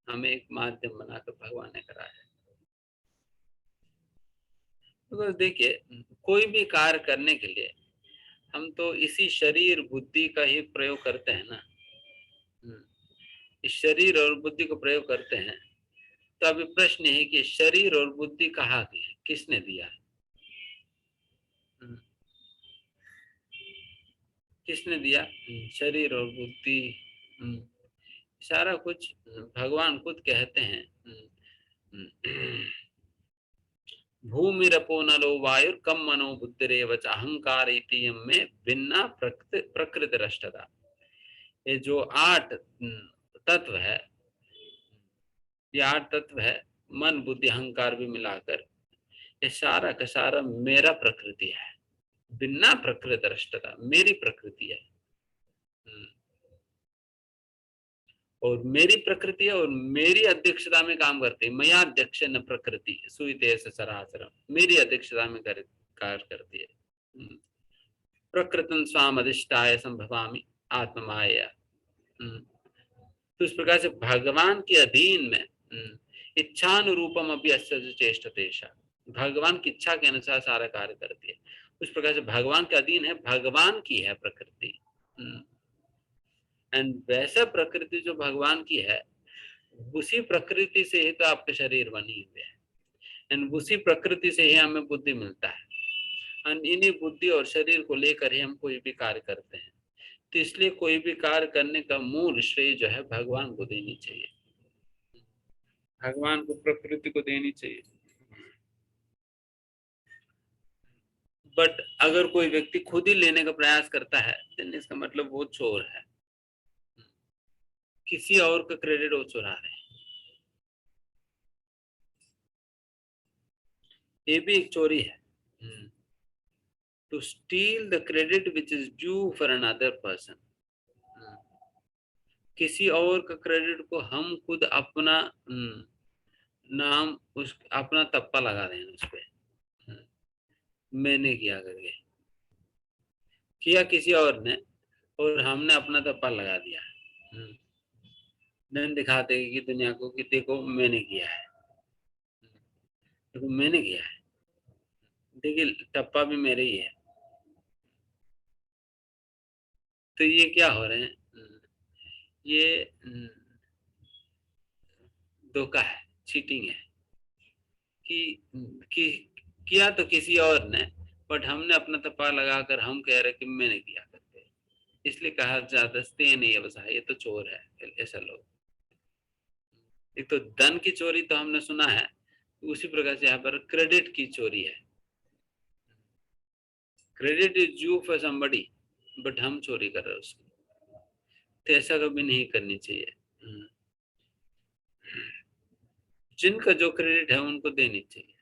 हमें एक माध्यम बनाकर भगवान ने कराया है। तो देखिए, कोई भी कार्य करने के लिए हम तो इसी शरीर बुद्धि का ही प्रयोग करते हैं ना। इस शरीर और बुद्धि को प्रयोग करते हैं। तो अभी प्रश्न है कि शरीर और बुद्धि कहाँ की है, किसने दिया है? किसने दिया? शरीर और बुद्धि, सारा कुछ भगवान खुद कहते हैं। भूमिरपो नलो वायुर्कम मनो बुद्धिरेव च अहंकार में भिन्ना प्रकृति रष्टता। ये जो 8 तत्व है, ये 8 तत्व है, मन बुद्धि अहंकार भी मिलाकर, ये सारा का सारा मेरा प्रकृति है। भिन्ना प्रकृति रष्टता, मेरी प्रकृति है। और मेरी प्रकृति है और मेरी अध्यक्षता में काम करती है। मया अध्यक्ष न प्रकृति सुईते सरासर, मेरी अध्यक्षता में कार्य करती है। प्रकृतन स्वाम अधिष्ठाय संभवामि आत्ममाया। तो इस प्रकार से भगवान के अधीन में इच्छानुरूपम अभी अस्य चेष्टतेषा, भगवान की इच्छा के अनुसार सारा कार्य करती है। उस प्रकार से भगवान के अधीन है, भगवान की है प्रकृति। एंड वैसा प्रकृति जो भगवान की है, उसी प्रकृति से ही तो आपके शरीर बनी हुई है, एंड उसी प्रकृति से ही हमें बुद्धि मिलता है। एंड इन्हीं बुद्धि और शरीर को लेकर ही हम कोई भी कार्य करते हैं। तो इसलिए कोई भी कार्य करने का मूल श्रेय जो है भगवान को देनी चाहिए, भगवान को, प्रकृति को देनी चाहिए। बट अगर कोई व्यक्ति खुद ही लेने का प्रयास करता है, तो इसका मतलब वो चोर है, किसी और का क्रेडिट वो चुरा रहे हैं। ये भी एक चोरी है, to steal the credit which is due for another person. किसी और का क्रेडिट को हम खुद अपना नाम, उस अपना तप्पा लगा रहे हैं उस पर, मैंने किया करके, किया किसी और ने और हमने अपना तप्पा लगा दिया। देन दिखाते कि दुनिया को कि देखो मैंने किया है, देखो मैंने किया है, देखिए टप्पा भी मेरे ही है। तो ये क्या हो रहे हैं, ये धोखा है, चीटिंग है कि किया तो किसी और ने, बट हमने अपना तपा लगाकर हम कह रहे कि मैंने किया करते, इसलिए कहा जादस्ते नहीं है बस, ये तो चोर है, ऐसा लोग। एक तो धन की चोरी तो हमने सुना है, उसी प्रकार से यहाँ पर क्रेडिट की चोरी है। Credit is due for somebody, but हम चोरी कर रहे हैं उसकी, तो ऐसा कभी नहीं करनी चाहिए। जिनका जो क्रेडिट है उनको देनी चाहिए,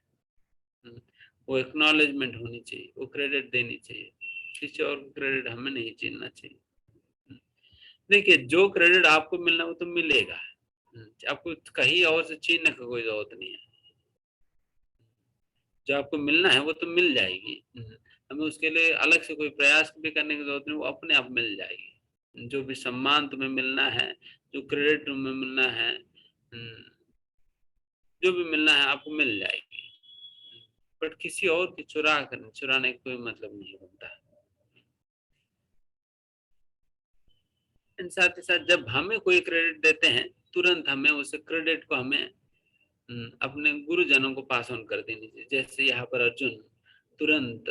वो एक्नॉलेजमेंट होनी चाहिए, वो क्रेडिट देनी चाहिए, किसी और को क्रेडिट हमें नहीं छीनना चाहिए। देखिए जो क्रेडिट आपको मिलना वो तो मिलेगा, आपको कहीं और से छीनने का कोई जरूरत नहीं है। जो आपको मिलना है वो तो मिल जाएगी, हमें उसके लिए अलग से कोई प्रयास भी करने की जरूरत नहीं, वो अपने आप मिल जाएगी। जो भी सम्मान तुम्हें मिलना है, जो क्रेडिट तुम्हें मिलना है, जो भी मिलना है आपको मिल जाएगी, बट किसी और की चुराने का कोई मतलब नहीं बनता। साथ ही साथ जब हमें कोई क्रेडिट देते हैं, तुरंत हमें उस क्रेडिट को हमें अपने गुरुजनों को पास ऑन कर देनी चाहिए। जैसे यहाँ पर अर्जुन तुरंत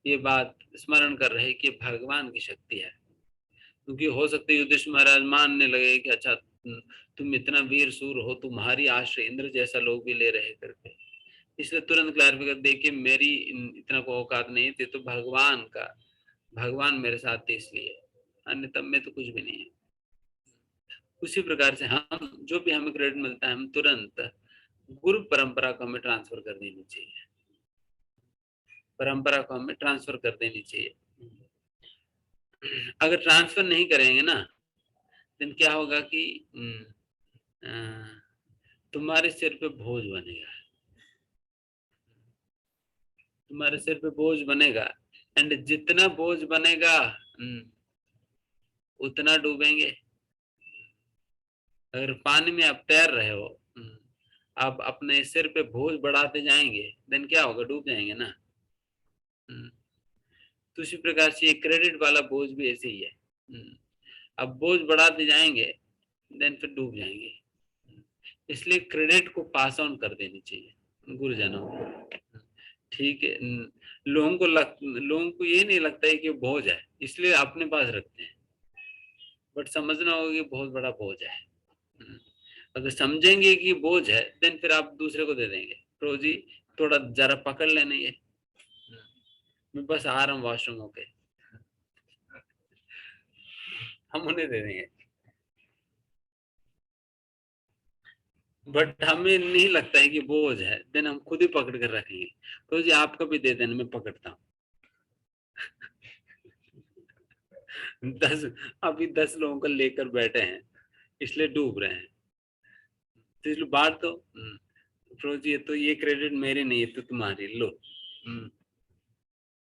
ये बात स्मरण कर रहे कि भगवान की शक्ति है, क्योंकि हो सकता है युधिष्ठिर महाराज मानने लगे कि अच्छा तुम इतना वीर सूर हो, तुम्हारी आश्रय इंद्र जैसा लोग भी ले रहे करके, इसलिए तुरंत क्लैरिफाई कर दे कि मेरी इतना को औकात नहीं थी, तो भगवान मेरे साथ थे इसलिए, अन्य तब में तो कुछ भी नहीं है। उसी प्रकार से हम जो भी हमें क्रेडिट मिलता है, हम तुरंत गुरु परंपरा को हमें ट्रांसफर कर देनी चाहिए, परंपरा को हमें ट्रांसफर कर देनी चाहिए। अगर ट्रांसफर नहीं करेंगे ना, then क्या होगा कि तुम्हारे सिर पे बोझ बनेगा, तुम्हारे सिर पे बोझ बनेगा, एंड जितना बोझ बनेगा उतना डूबेंगे। अगर पानी में आप तैर रहे हो, आप अपने सिर पे बोझ बढ़ाते जाएंगे, देन क्या होगा, डूब जाएंगे ना। तो उसी प्रकार से ये क्रेडिट वाला बोझ भी ऐसे ही है, अब बोझ बढ़ाते जाएंगे देन फिर डूब जाएंगे। इसलिए क्रेडिट को पास ऑन कर देनी चाहिए गुरुजनों को, ठीक है। लोगों को ये नहीं लगता है कि बोझ है, इसलिए अपने पास रखते हैं, बट समझना होगा कि बहुत बड़ा बोझ है। अगर समझेंगे कि बोझ है, देन फिर आप दूसरे को दे देंगे, प्रो जी थोड़ा जरा पकड़ लेने, ये मैं बस आ रहा हूँ वॉशरूम होके, हम उन्हें दे देंगे। बट हमें नहीं लगता है कि बोझ है, देन हम खुद ही पकड़ कर रखेंगे, तो जी आपका भी दे देना, मैं पकड़ता हूँ। 10 अभी 10 लोगों को लेकर बैठे हैं, इसलिए डूब रहे हैं। तो इसलिए बात तो प्रो जी ये क्रेडिट मेरी नहीं है, तो तुम्हारी लो,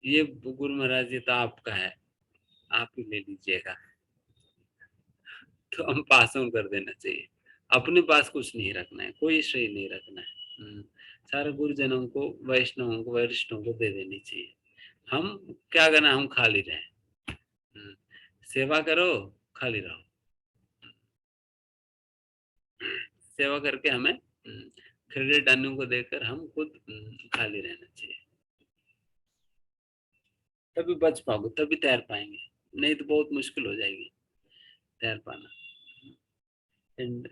ये गुरु महाराज ये तो आपका है, आप ही ले लीजिएगा। तो हम पास ऑन कर देना चाहिए, अपने पास कुछ नहीं रखना है, कोई श्रेय नहीं रखना है, सारे गुरुजनों को, वैष्णवों को, वरिष्ठों को दे देनी चाहिए। हम क्या करना, हम खाली रहें, सेवा करो, खाली रहो, सेवा करके हमें क्रेडिट अन्यों को देकर हम खुद खाली रहना चाहिए, तभी बच पाओगे, तभी तैर पाएंगे, नहीं तो बहुत मुश्किल हो जाएगी तैर पाना। एंड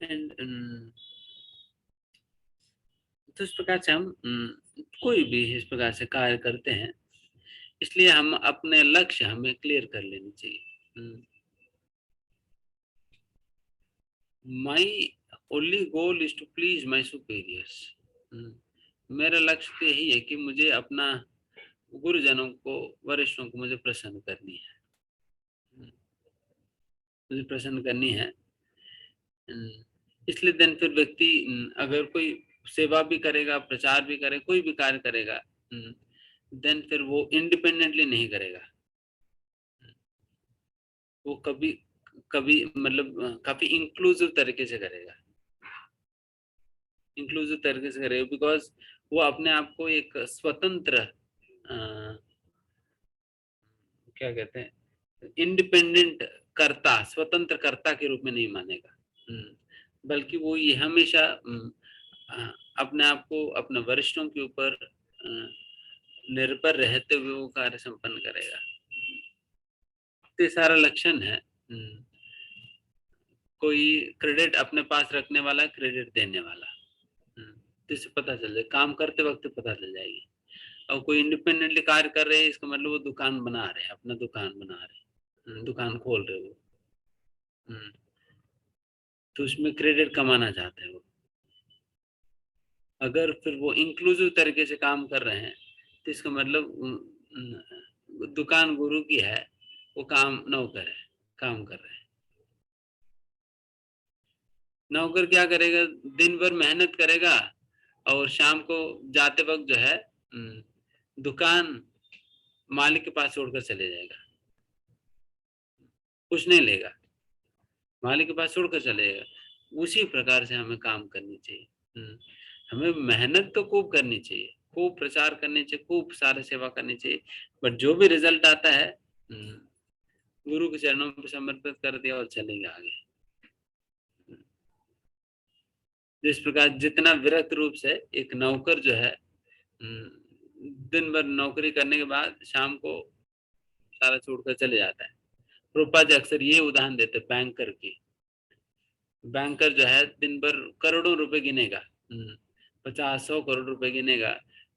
एंड तो इस प्रकार से हम कोई भी इस प्रकार से कार्य करते हैं, इसलिए हम अपने लक्ष्य हमें क्लियर कर लेनी चाहिए। My only goal is to please my superiors, मेरा लक्ष्य तो यही है कि मुझे अपना गुरुजनों को, वरिष्ठों को मुझे प्रसन्न करनी है, मुझे प्रसन्न करनी है। इसलिए देन फिर व्यक्ति अगर कोई सेवा भी करेगा, प्रचार भी करे, कोई भी कार्य करेगा, देन फिर वो इंडिपेंडेंटली नहीं करेगा, वो कभी कभी मतलब काफी इंक्लूसिव तरीके से करेगा, इंक्लूसिव तरीके से करेगा, बिकॉज वो अपने आप को एक स्वतंत्र क्या कहते हैं, इंडिपेंडेंट कर्ता, स्वतंत्र कर्ता के रूप में नहीं मानेगा, बल्कि वो ये हमेशा अपने आप को अपने वरिष्ठों के ऊपर निर्भर रहते हुए वो कार्य संपन्न करेगा। ये सारा लक्षण है। कोई क्रेडिट अपने पास रखने वाला, क्रेडिट देने वाला, जिससे पता चल जाए, काम करते वक्त पता चल जाएगी। और कोई इंडिपेंडेंटली कार्य कर रहे हैं, इसका मतलब वो दुकान बना रहे हैं, अपना दुकान बना रहे हैं, दुकान खोल रहे हो, तो उसमें क्रेडिट कमाना चाहते हैं वो। अगर फिर वो इंक्लूसिव तरीके से काम कर रहे हैं, तो इसका मतलब दुकान गुरु की है, वो काम नौकर है, काम कर रहे हैं। नौकर क्या करेगा, दिन भर मेहनत करेगा और शाम को जाते वक्त जो है दुकान मालिक के पास छोड़कर चले जाएगा, कुछ नहीं लेगा, मालिक के पास छोड़कर चले जाएगा। उसी प्रकार से हमें काम करनी चाहिए। हमें मेहनत तो खूब करनी चाहिए, खूब प्रचार करनी चाहिए, खूब सारे सेवा करनी चाहिए, बट जो भी रिजल्ट आता है गुरु के चरणों में समर्पित कर दिया और चलेंगे आगे। जिस प्रकार जितना विरक्त रूप से एक नौकर जो है दिन भर नौकरी करने के बाद शाम को सारा छोड़कर चले जाता है। प्रभुपाद जी अक्सर ये उदाहरण देते बैंकर की। बैंकर जो है दिन भर करोड़ों रुपए गिनेगा, 50-100 करोड़ रुपए गिनेगा,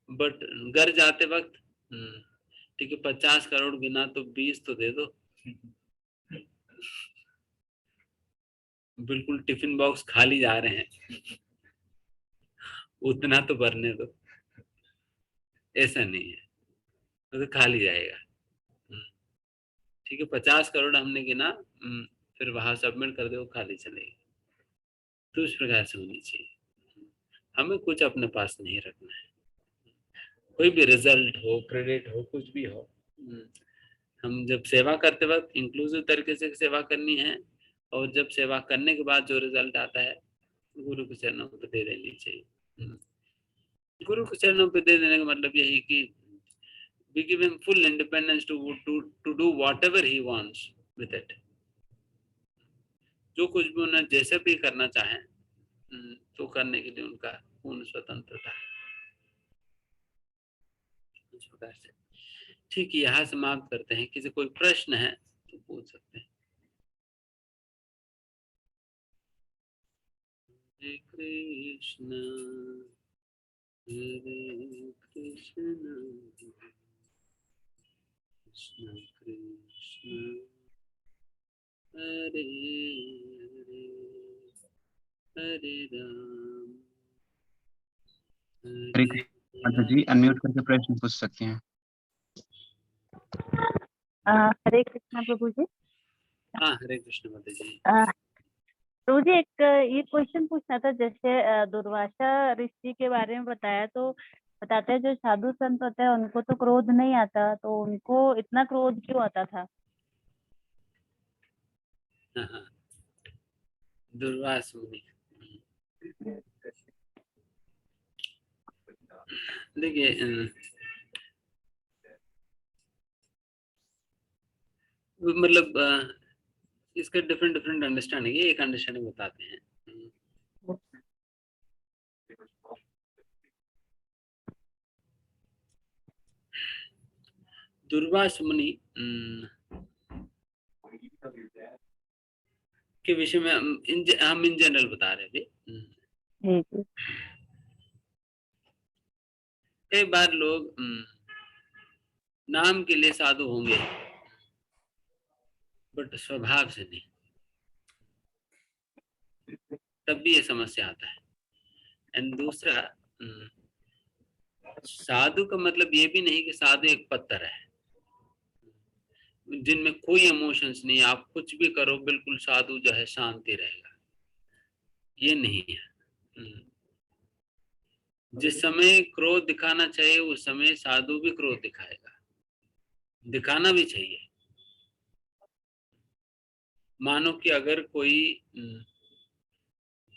बट घर जाते वक्त ठीक है 50 करोड़ गिना तो 20 तो दे दो, बिल्कुल टिफिन बॉक्स खाली जा रहे हैं, उतना तो भरने दो। ऐसा नहीं है, तो खाली जाएगा। ठीक है 50 करोड़ हमने गिना, फिर वहां सबमिट कर दो, खाली चलेगी। तो उस प्रकार से होनी चाहिए। हमें कुछ अपने पास नहीं रखना है, कोई भी रिजल्ट हो, क्रेडिट हो, कुछ भी हो। हम जब सेवा करते वक्त इंक्लूसिव तरीके से सेवा करनी है, और जब सेवा करने के बाद जो रिजल्ट आता है गुरु के चरणों पे दे देनी चाहिए। गुरु के चरणों पे दे देने का मतलब यही कि we give him full independence to do whatever he wants with it। जो कुछ भी उन्हें जैसे भी करना चाहें तो करने के लिए उनका पूर्ण स्वतंत्रता है। इस प्रकार से ठीक है, यहाँ समाप्त करते हैं। किसी कोई प्रश्न है तो पूछ सकते हैं। हरे कृष्ण हरे कृष्ण कृष्ण कृष्ण हरे हरे हरे राम हरे कृष्ण माता जी, अनम्यूट करके प्रश्न पूछ सकते हैं। हरे कृष्णा प्रभु जी। हाँ हरे कृष्ण माता जी। प्रभु जी एक ये क्वेश्चन पूछना था, जैसे दुर्वासा ऋषि के बारे में बताया, तो बताते हैं जो साधु संत होते हैं उनको तो क्रोध नहीं आता, तो उनको इतना क्रोध क्यों आता था? हाँ दुर्वास मुनि। देखिए मतलब इसका डिफरेंट डिफरेंट अंडरस्टैंडिंग है, एक अंडरस्टैंडिंग बताते हैं। दुर्वास मुनि के विषय में हम इन जनरल बता रहे थे। कई बार लोग नाम के लिए साधु होंगे बट स्वभाव से नहीं, तब भी ये समस्या आता है। एंड दूसरा साधु का मतलब ये भी नहीं कि साधु एक पत्थर है जिनमें कोई इमोशंस नहीं, आप कुछ भी करो बिल्कुल साधु जो है शांति रहेगा, ये नहीं है। जिस समय क्रोध दिखाना चाहिए उस समय साधु भी क्रोध दिखाएगा, दिखाना भी चाहिए। मानो कि अगर कोई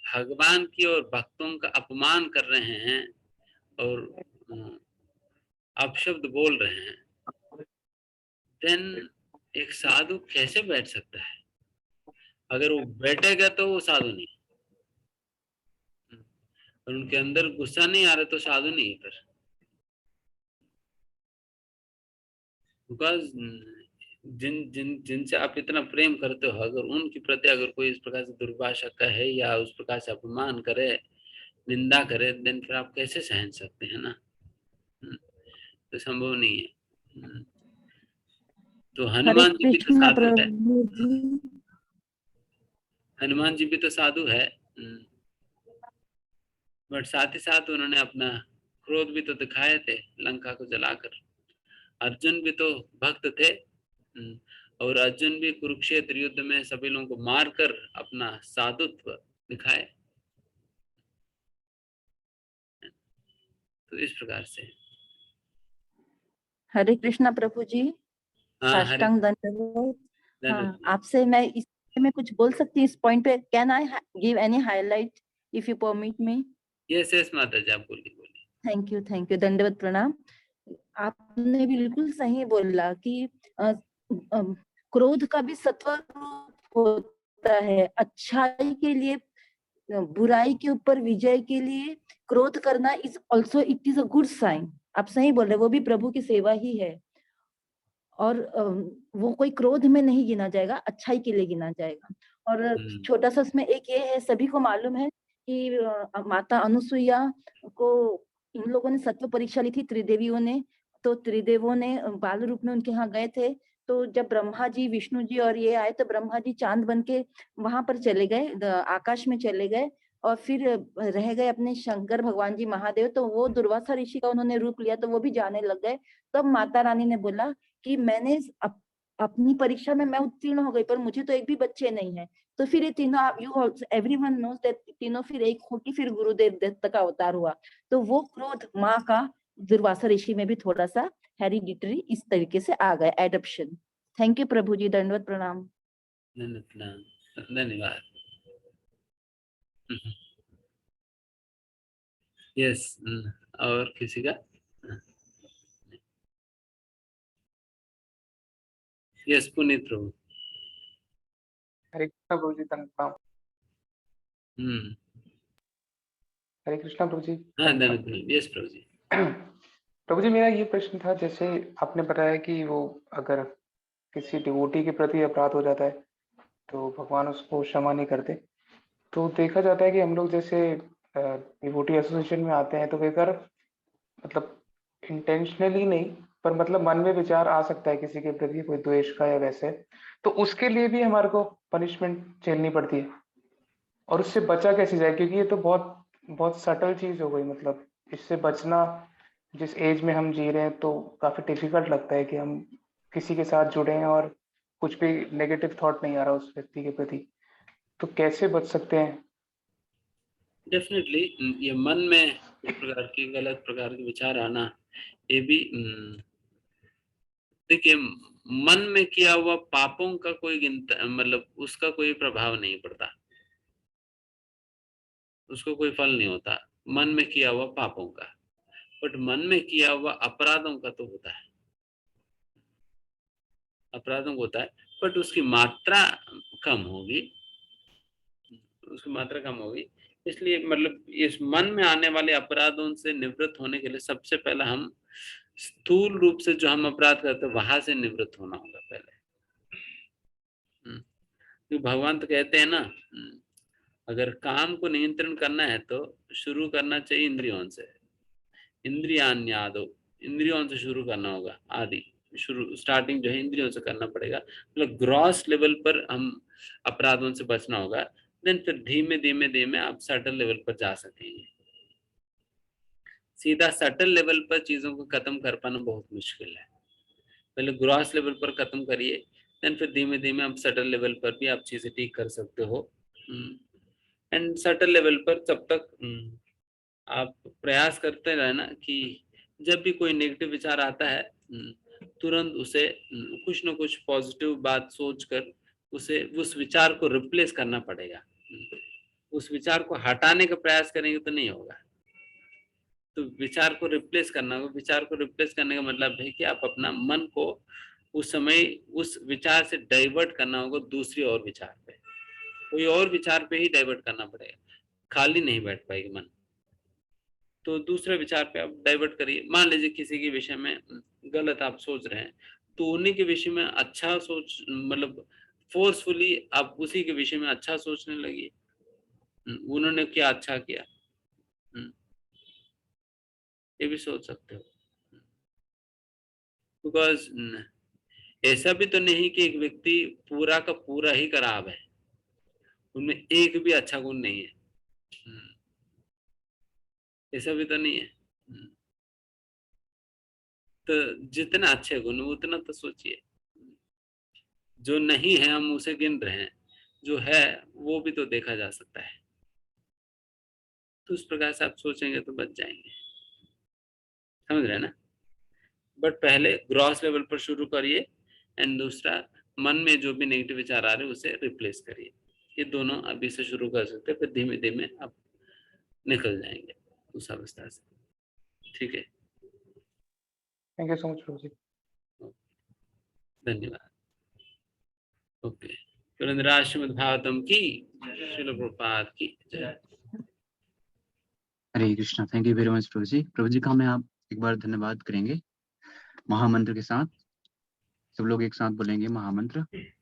भगवान की और भक्तों का अपमान कर रहे हैं और अपशब्द बोल रहे हैं, देन एक साधु कैसे बैठ सकता है? अगर वो बैठेगा तो वो साधु नहीं, और उनके अंदर गुस्सा नहीं आ रहा तो साधु नहीं है फिर। बिकॉज जिनसे आप इतना प्रेम करते हो, अगर उनके प्रति अगर कोई इस प्रकार से दुर्भाषा कहे या उस प्रकार से अपमान करे, निंदा करे, देन फिर आप कैसे सहन सकते हैं ना? तो संभव नहीं है। तो हरे हनुमान जी भी तो कृष्णा साधु है, प्रभु जी। हनुमान जी भी तो साधु है, बट साथ ही साथ उन्होंने अपना क्रोध भी तो दिखाए थे लंका को जलाकर। अर्जुन भी तो भक्त थे, और अर्जुन भी कुरुक्षेत्र युद्ध में सभी लोगों को मारकर अपना साधुत्व दिखाए। तो इस प्रकार से हरे कृष्णा प्रभु जी, हाँ, हरे साष्टांग दंडवत। हाँ, धन्यवाद। आपसे मैं इस में कुछ बोल सकती हूँ इस पॉइंट पे? Can I give any highlight if you permit me? Yes yes माता जी, आप बोलिए बोलिए। थैंक यू, दंडवत प्रणाम। आपने बिल्कुल सही बोला कि क्रोध का भी सत्व रूप होता है। अच्छाई के लिए, बुराई के ऊपर विजय के लिए क्रोध करना is also it is a good sign. आप सही बोल रहे, वो भी प्रभु की सेवा ही है। और वो कोई क्रोध में नहीं गिना जाएगा, अच्छाई के लिए गिना जाएगा। और छोटा सा उसमें एक ये है, सभी को मालूम है कि माता अनुसुईया को इन लोगों ने सत्व परीक्षा ली थी, त्रिदेवियों ने। तो त्रिदेवों ने बाल रूप में उनके यहाँ गए थे। तो जब ब्रह्मा जी, विष्णु जी और ये आए तो ब्रह्मा जी चांद बन के वहां पर चले गए, आकाश में चले गए, और फिर रह गए अपने शंकर भगवान जी महादेव। तो वो दुर्वासा ऋषि का उन्होंने रूप लिया, तो वो भी जाने लग गए। तब माता रानी ने बोला कि मैंने अपनी परीक्षा में मैं उत्तीर्ण हो गई, पर मुझे तो एक भी बच्चे नहीं है। तो फिर ये तीनों, यू एवरीवन नोज दैट, तीनों फिर एक होके फिर गुरुदेव दत्त का अवतार हुआ। तो वो क्रोध माँ का दुर्वासा ऋषि में भी थोड़ा सा हेरिडिटरी इस तरीके से आ गया, एडॉप्शन। थैंक यू प्रभु जी, दंडवत प्रणाम। धन्यवाद। यस, और किसी का? यस, पुनीत प्रभु। हरे कृष्णा प्रभु जी, प्रणाम। हरे कृष्णा प्रभु जी। हाँ, धन्यवाद। यस प्रभु जी। प्रभु जी, मेरा ये प्रश्न था, जैसे आपने बताया कि वो अगर किसी डिवोटी के प्रति अपराध हो जाता है तो भगवान उसको क्षमा नहीं करते। तो देखा जाता है कि हम लोग जैसे डिवोटी एसोसिएशन में आते हैं तो बेकार मतलब इंटेंशनली नहीं, पर मतलब मन में विचार आ सकता है किसी के प्रति कोई द्वेष का या वैसे, तो उसके लिए भी हमारे को पनिशमेंट झेलनी पड़ती है। और उससे बचा कैसे जाए, क्योंकि ये तो बहुत बहुत सटल चीज हो गई। मतलब इससे बचना, जिस एज में हम जी रहे हैं, तो काफी डिफिकल्ट लगता है कि हम किसी के साथ जुड़े हैं और कुछ भी नेगेटिव थॉट नहीं आ रहा उस व्यक्ति के प्रति, तो कैसे बच सकते हैं? डेफिनेटली ये मन में इस प्रकार की गलत प्रकार के विचार आना, ये भी देखिए, मन में किया हुआ पापों का कोई गिनता, मतलब उसका कोई प्रभाव नहीं पड़ता, उसको कोई फल नहीं होता मन में किया हुआ पापों का। बट मन में किया हुआ अपराधों का तो होता है, अपराधों को होता है, बट उसकी मात्रा कम होगी, उसकी मात्रा कम होगी। इसलिए मतलब इस मन में आने वाले अपराधों से निवृत्त होने के लिए सबसे पहले हम स्थूल रूप से जो हम अपराध करते हैं वहां से निवृत्त होना होगा पहले। तो भगवान तो कहते हैं ना, अगर काम को नियंत्रण करना है तो शुरू करना चाहिए इंद्रियों से। इंद्रियान्यादो, इंद्रियों से शुरू करना होगा। आदि शुरू, स्टार्टिंग जो है इंद्रियों से करना पड़ेगा। मतलब ग्रॉस लेवल पर हम अपराधों से बचना होगा, देन फिर धीमे धीमे धीमे आप सटल लेवल पर जा सकेंगे। सीधा सटल लेवल पर चीजों को खत्म कर पाना बहुत मुश्किल है। पहले ग्रॉस लेवल पर खत्म करिए, देन फिर धीमे धीमे आप सटल लेवल पर भी आप चीजें ठीक कर सकते हो। एंड सटल लेवल पर तब तक आप प्रयास करते रहना कि जब भी कोई नेगेटिव विचार आता है तुरंत उसे कुछ न कुछ पॉजिटिव बात सोचकर उसे, उस विचार को रिप्लेस करना पड़ेगा। उस विचार को हटाने का प्रयास करेंगे तो नहीं होगा। तो विचार को रिप्लेस करना होगा। विचार को रिप्लेस करने का मतलब है कि आप अपना मन को उस समय उस विचार से डाइवर्ट करना होगा दूसरी और विचार पे, कोई और विचार पे ही डाइवर्ट करना पड़ेगा, खाली नहीं बैठ पाएगी मन। तो दूसरे विचार पे आप डाइवर्ट करिए। मान लीजिए किसी के विषय में गलत आप सोच रहे हैं, तो उन्हीं के विषय में अच्छा सोच, मतलब फोर्सफुली आप उसी के विषय में अच्छा सोचने लगिए। उन्होंने क्या अच्छा किया, ये भी सोच सकते हो। बिकॉज ऐसा भी तो नहीं कि एक व्यक्ति पूरा का पूरा ही खराब है, उनमें एक भी अच्छा गुण नहीं है, ऐसा भी तो नहीं है। तो जितना अच्छे गुण उतना तो सोचिए, जो नहीं है हम उसे गिन रहे हैं, जो है वो भी तो देखा जा सकता है। तो उस प्रकार से आप सोचेंगे तो बच जाएंगे, समझ रहे हैं ना। बट पहले ग्रॉस लेवल पर शुरू करिए, एंड दूसरा मन में जो भी नेगेटिव विचार आ रहे हैं उसे रिप्लेस करिए। ये दोनों अभी से शुरू कर सकते हैं, फिर धीमे धीमे आप निकल जाएंगे उस अवस्था से। ठीक है, thank you so much Prabhu जी। धन्यवाद। ओके, पुरंदरा श्रीमद् भागवतम की, श्रील प्रभुपाद की जय। Hare Krishna. Thank you very much Prabhu ji. Prabhu ji का हमें आप एक बार धन्यवाद करेंगे महामंत्र के साथ। सब लोग एक साथ बोलेंगे महामंत्र।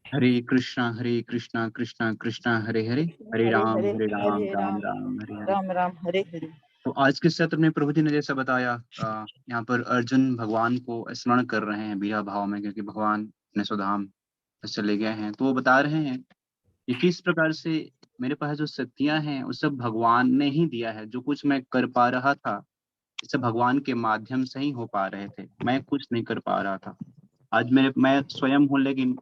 हरे कृष्णा कृष्णा कृष्णा हरे हरे, हरे राम राम राम हरे हरे। राम राम हरे हरे। तो आज के सत्र में प्रभु जी ने जैसा बताया, यहाँ पर अर्जुन भगवान को स्मरण कर रहे हैं बिना भाव में, क्योंकि भगवान अपने स्वधाम चले गए हैं। तो वो बता रहे हैं कि किस प्रकार से मेरे पास जो शक्तियां हैं वो सब भगवान ने ही दिया है। जो कुछ मैं कर पा रहा था इसे भगवान के माध्यम से ही हो पा रहे थे, मैं कुछ नहीं कर पा रहा था। आज मैं स्वयं हूँ, लेकिन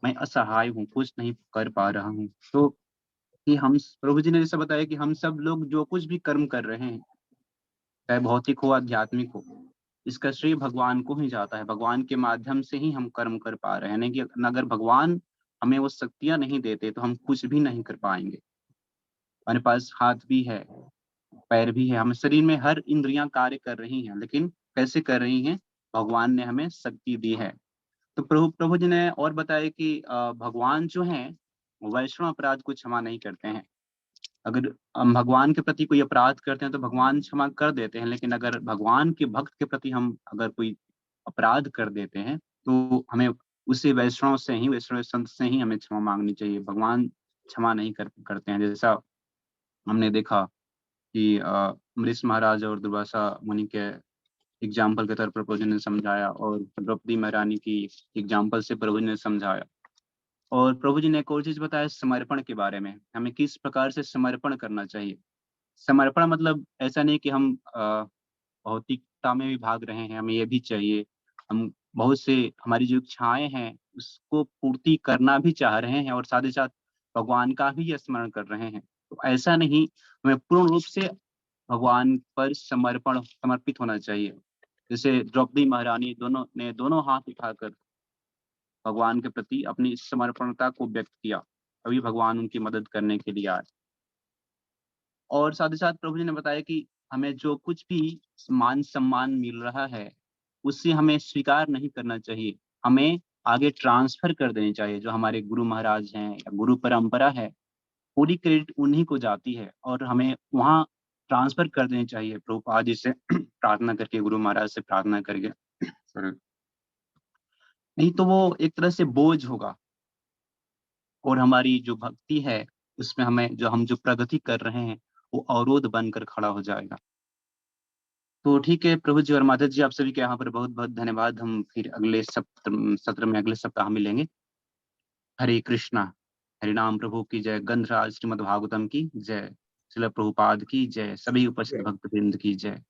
मैं असहाय हूँ, कुछ नहीं कर पा रहा हूँ। तो कि हम, प्रभु जी ने जैसा बताया कि हम सब लोग जो कुछ भी कर्म कर रहे हैं, चाहे भौतिक हो आध्यात्मिक हो, इसका श्रेय भगवान को ही जाता है। भगवान के माध्यम से ही हम कर्म कर पा रहे हैं। नहीं कि अगर भगवान हमें वो शक्तियां नहीं देते तो हम कुछ भी नहीं कर पाएंगे। हमारे पास हाथ भी है, पैर भी है, हम शरीर में हर इंद्रियां कार्य कर रही हैं, लेकिन कैसे कर रही हैं? भगवान ने हमें शक्ति दी है। तो प्रभु प्रभु जी ने और बताया कि भगवान जो हैं वैष्णव अपराध को क्षमा नहीं करते हैं। अगर हम भगवान के प्रति कोई अपराध करते हैं तो भगवान क्षमा कर देते हैं, लेकिन अगर भगवान के भक्त के प्रति हम अगर कोई अपराध कर देते हैं तो हमें उसे वैष्णव संत से ही हमें क्षमा मांगनी चाहिए। भगवान क्षमा नहीं करते हैं। जैसा हमने देखा कि अमरीश महाराज और दुर्वासा मुनि के एग्जाम्पल के तौर पर प्रभु जी ने समझाया, और द्रौपदी महारानी की एग्जाम्पल से प्रभु जी ने समझाया। और प्रभु जी ने एक और चीज बताया समर्पण के बारे में, हमें किस प्रकार से समर्पण करना चाहिए। समर्पण मतलब ऐसा नहीं कि हम भौतिकता में भी भाग रहे हैं, हमें ये भी चाहिए, हम बहुत से हमारी जो इच्छाएं हैं उसको पूर्ति करना भी चाह रहे हैं, और साथ ही साथ भगवान का भी स्मरण कर रहे हैं। तो ऐसा नहीं, हमें पूर्ण रूप से भगवान पर समर्पित होना चाहिए। जैसे द्रौपदी महारानी दोनों हाथ उठाकर भगवान के प्रति अपनी समर्पणता को व्यक्त किया, तभी भगवान उनकी मदद करने के लिए आए। और साथ ही साथ प्रभु जी ने बताया कि हमें जो कुछ भी मान सम्मान मिल रहा है उससे हमें स्वीकार नहीं करना चाहिए, हमें आगे ट्रांसफर कर देनी चाहिए। जो हमारे गुरु महाराज हैं या गुरु परंपरा है, पूरी क्रेडिट उन्हीं को जाती है, और हमें वहाँ ट्रांसफर कर देनी चाहिए प्रभुपाद जी से प्रार्थना करके, गुरु महाराज से प्रार्थना करके। सॉरी, नहीं तो वो एक तरह से बोझ होगा, और हमारी जो भक्ति है उसमें हम जो प्रगति कर रहे हैं वो अवरोध बनकर खड़ा हो जाएगा। तो ठीक है प्रभु जी और माता जी, आप सभी के यहाँ पर बहुत बहुत धन्यवाद। हम फिर अगले सत्र में अगले सप्ताह मिलेंगे। हरे कृष्णा। हरि नाम प्रभु की जय। गंधराज श्रीमद् भागवतम की जय। श्रील प्रभुपाद की जय। सभी उपस्थित भक्तवृंद की जय।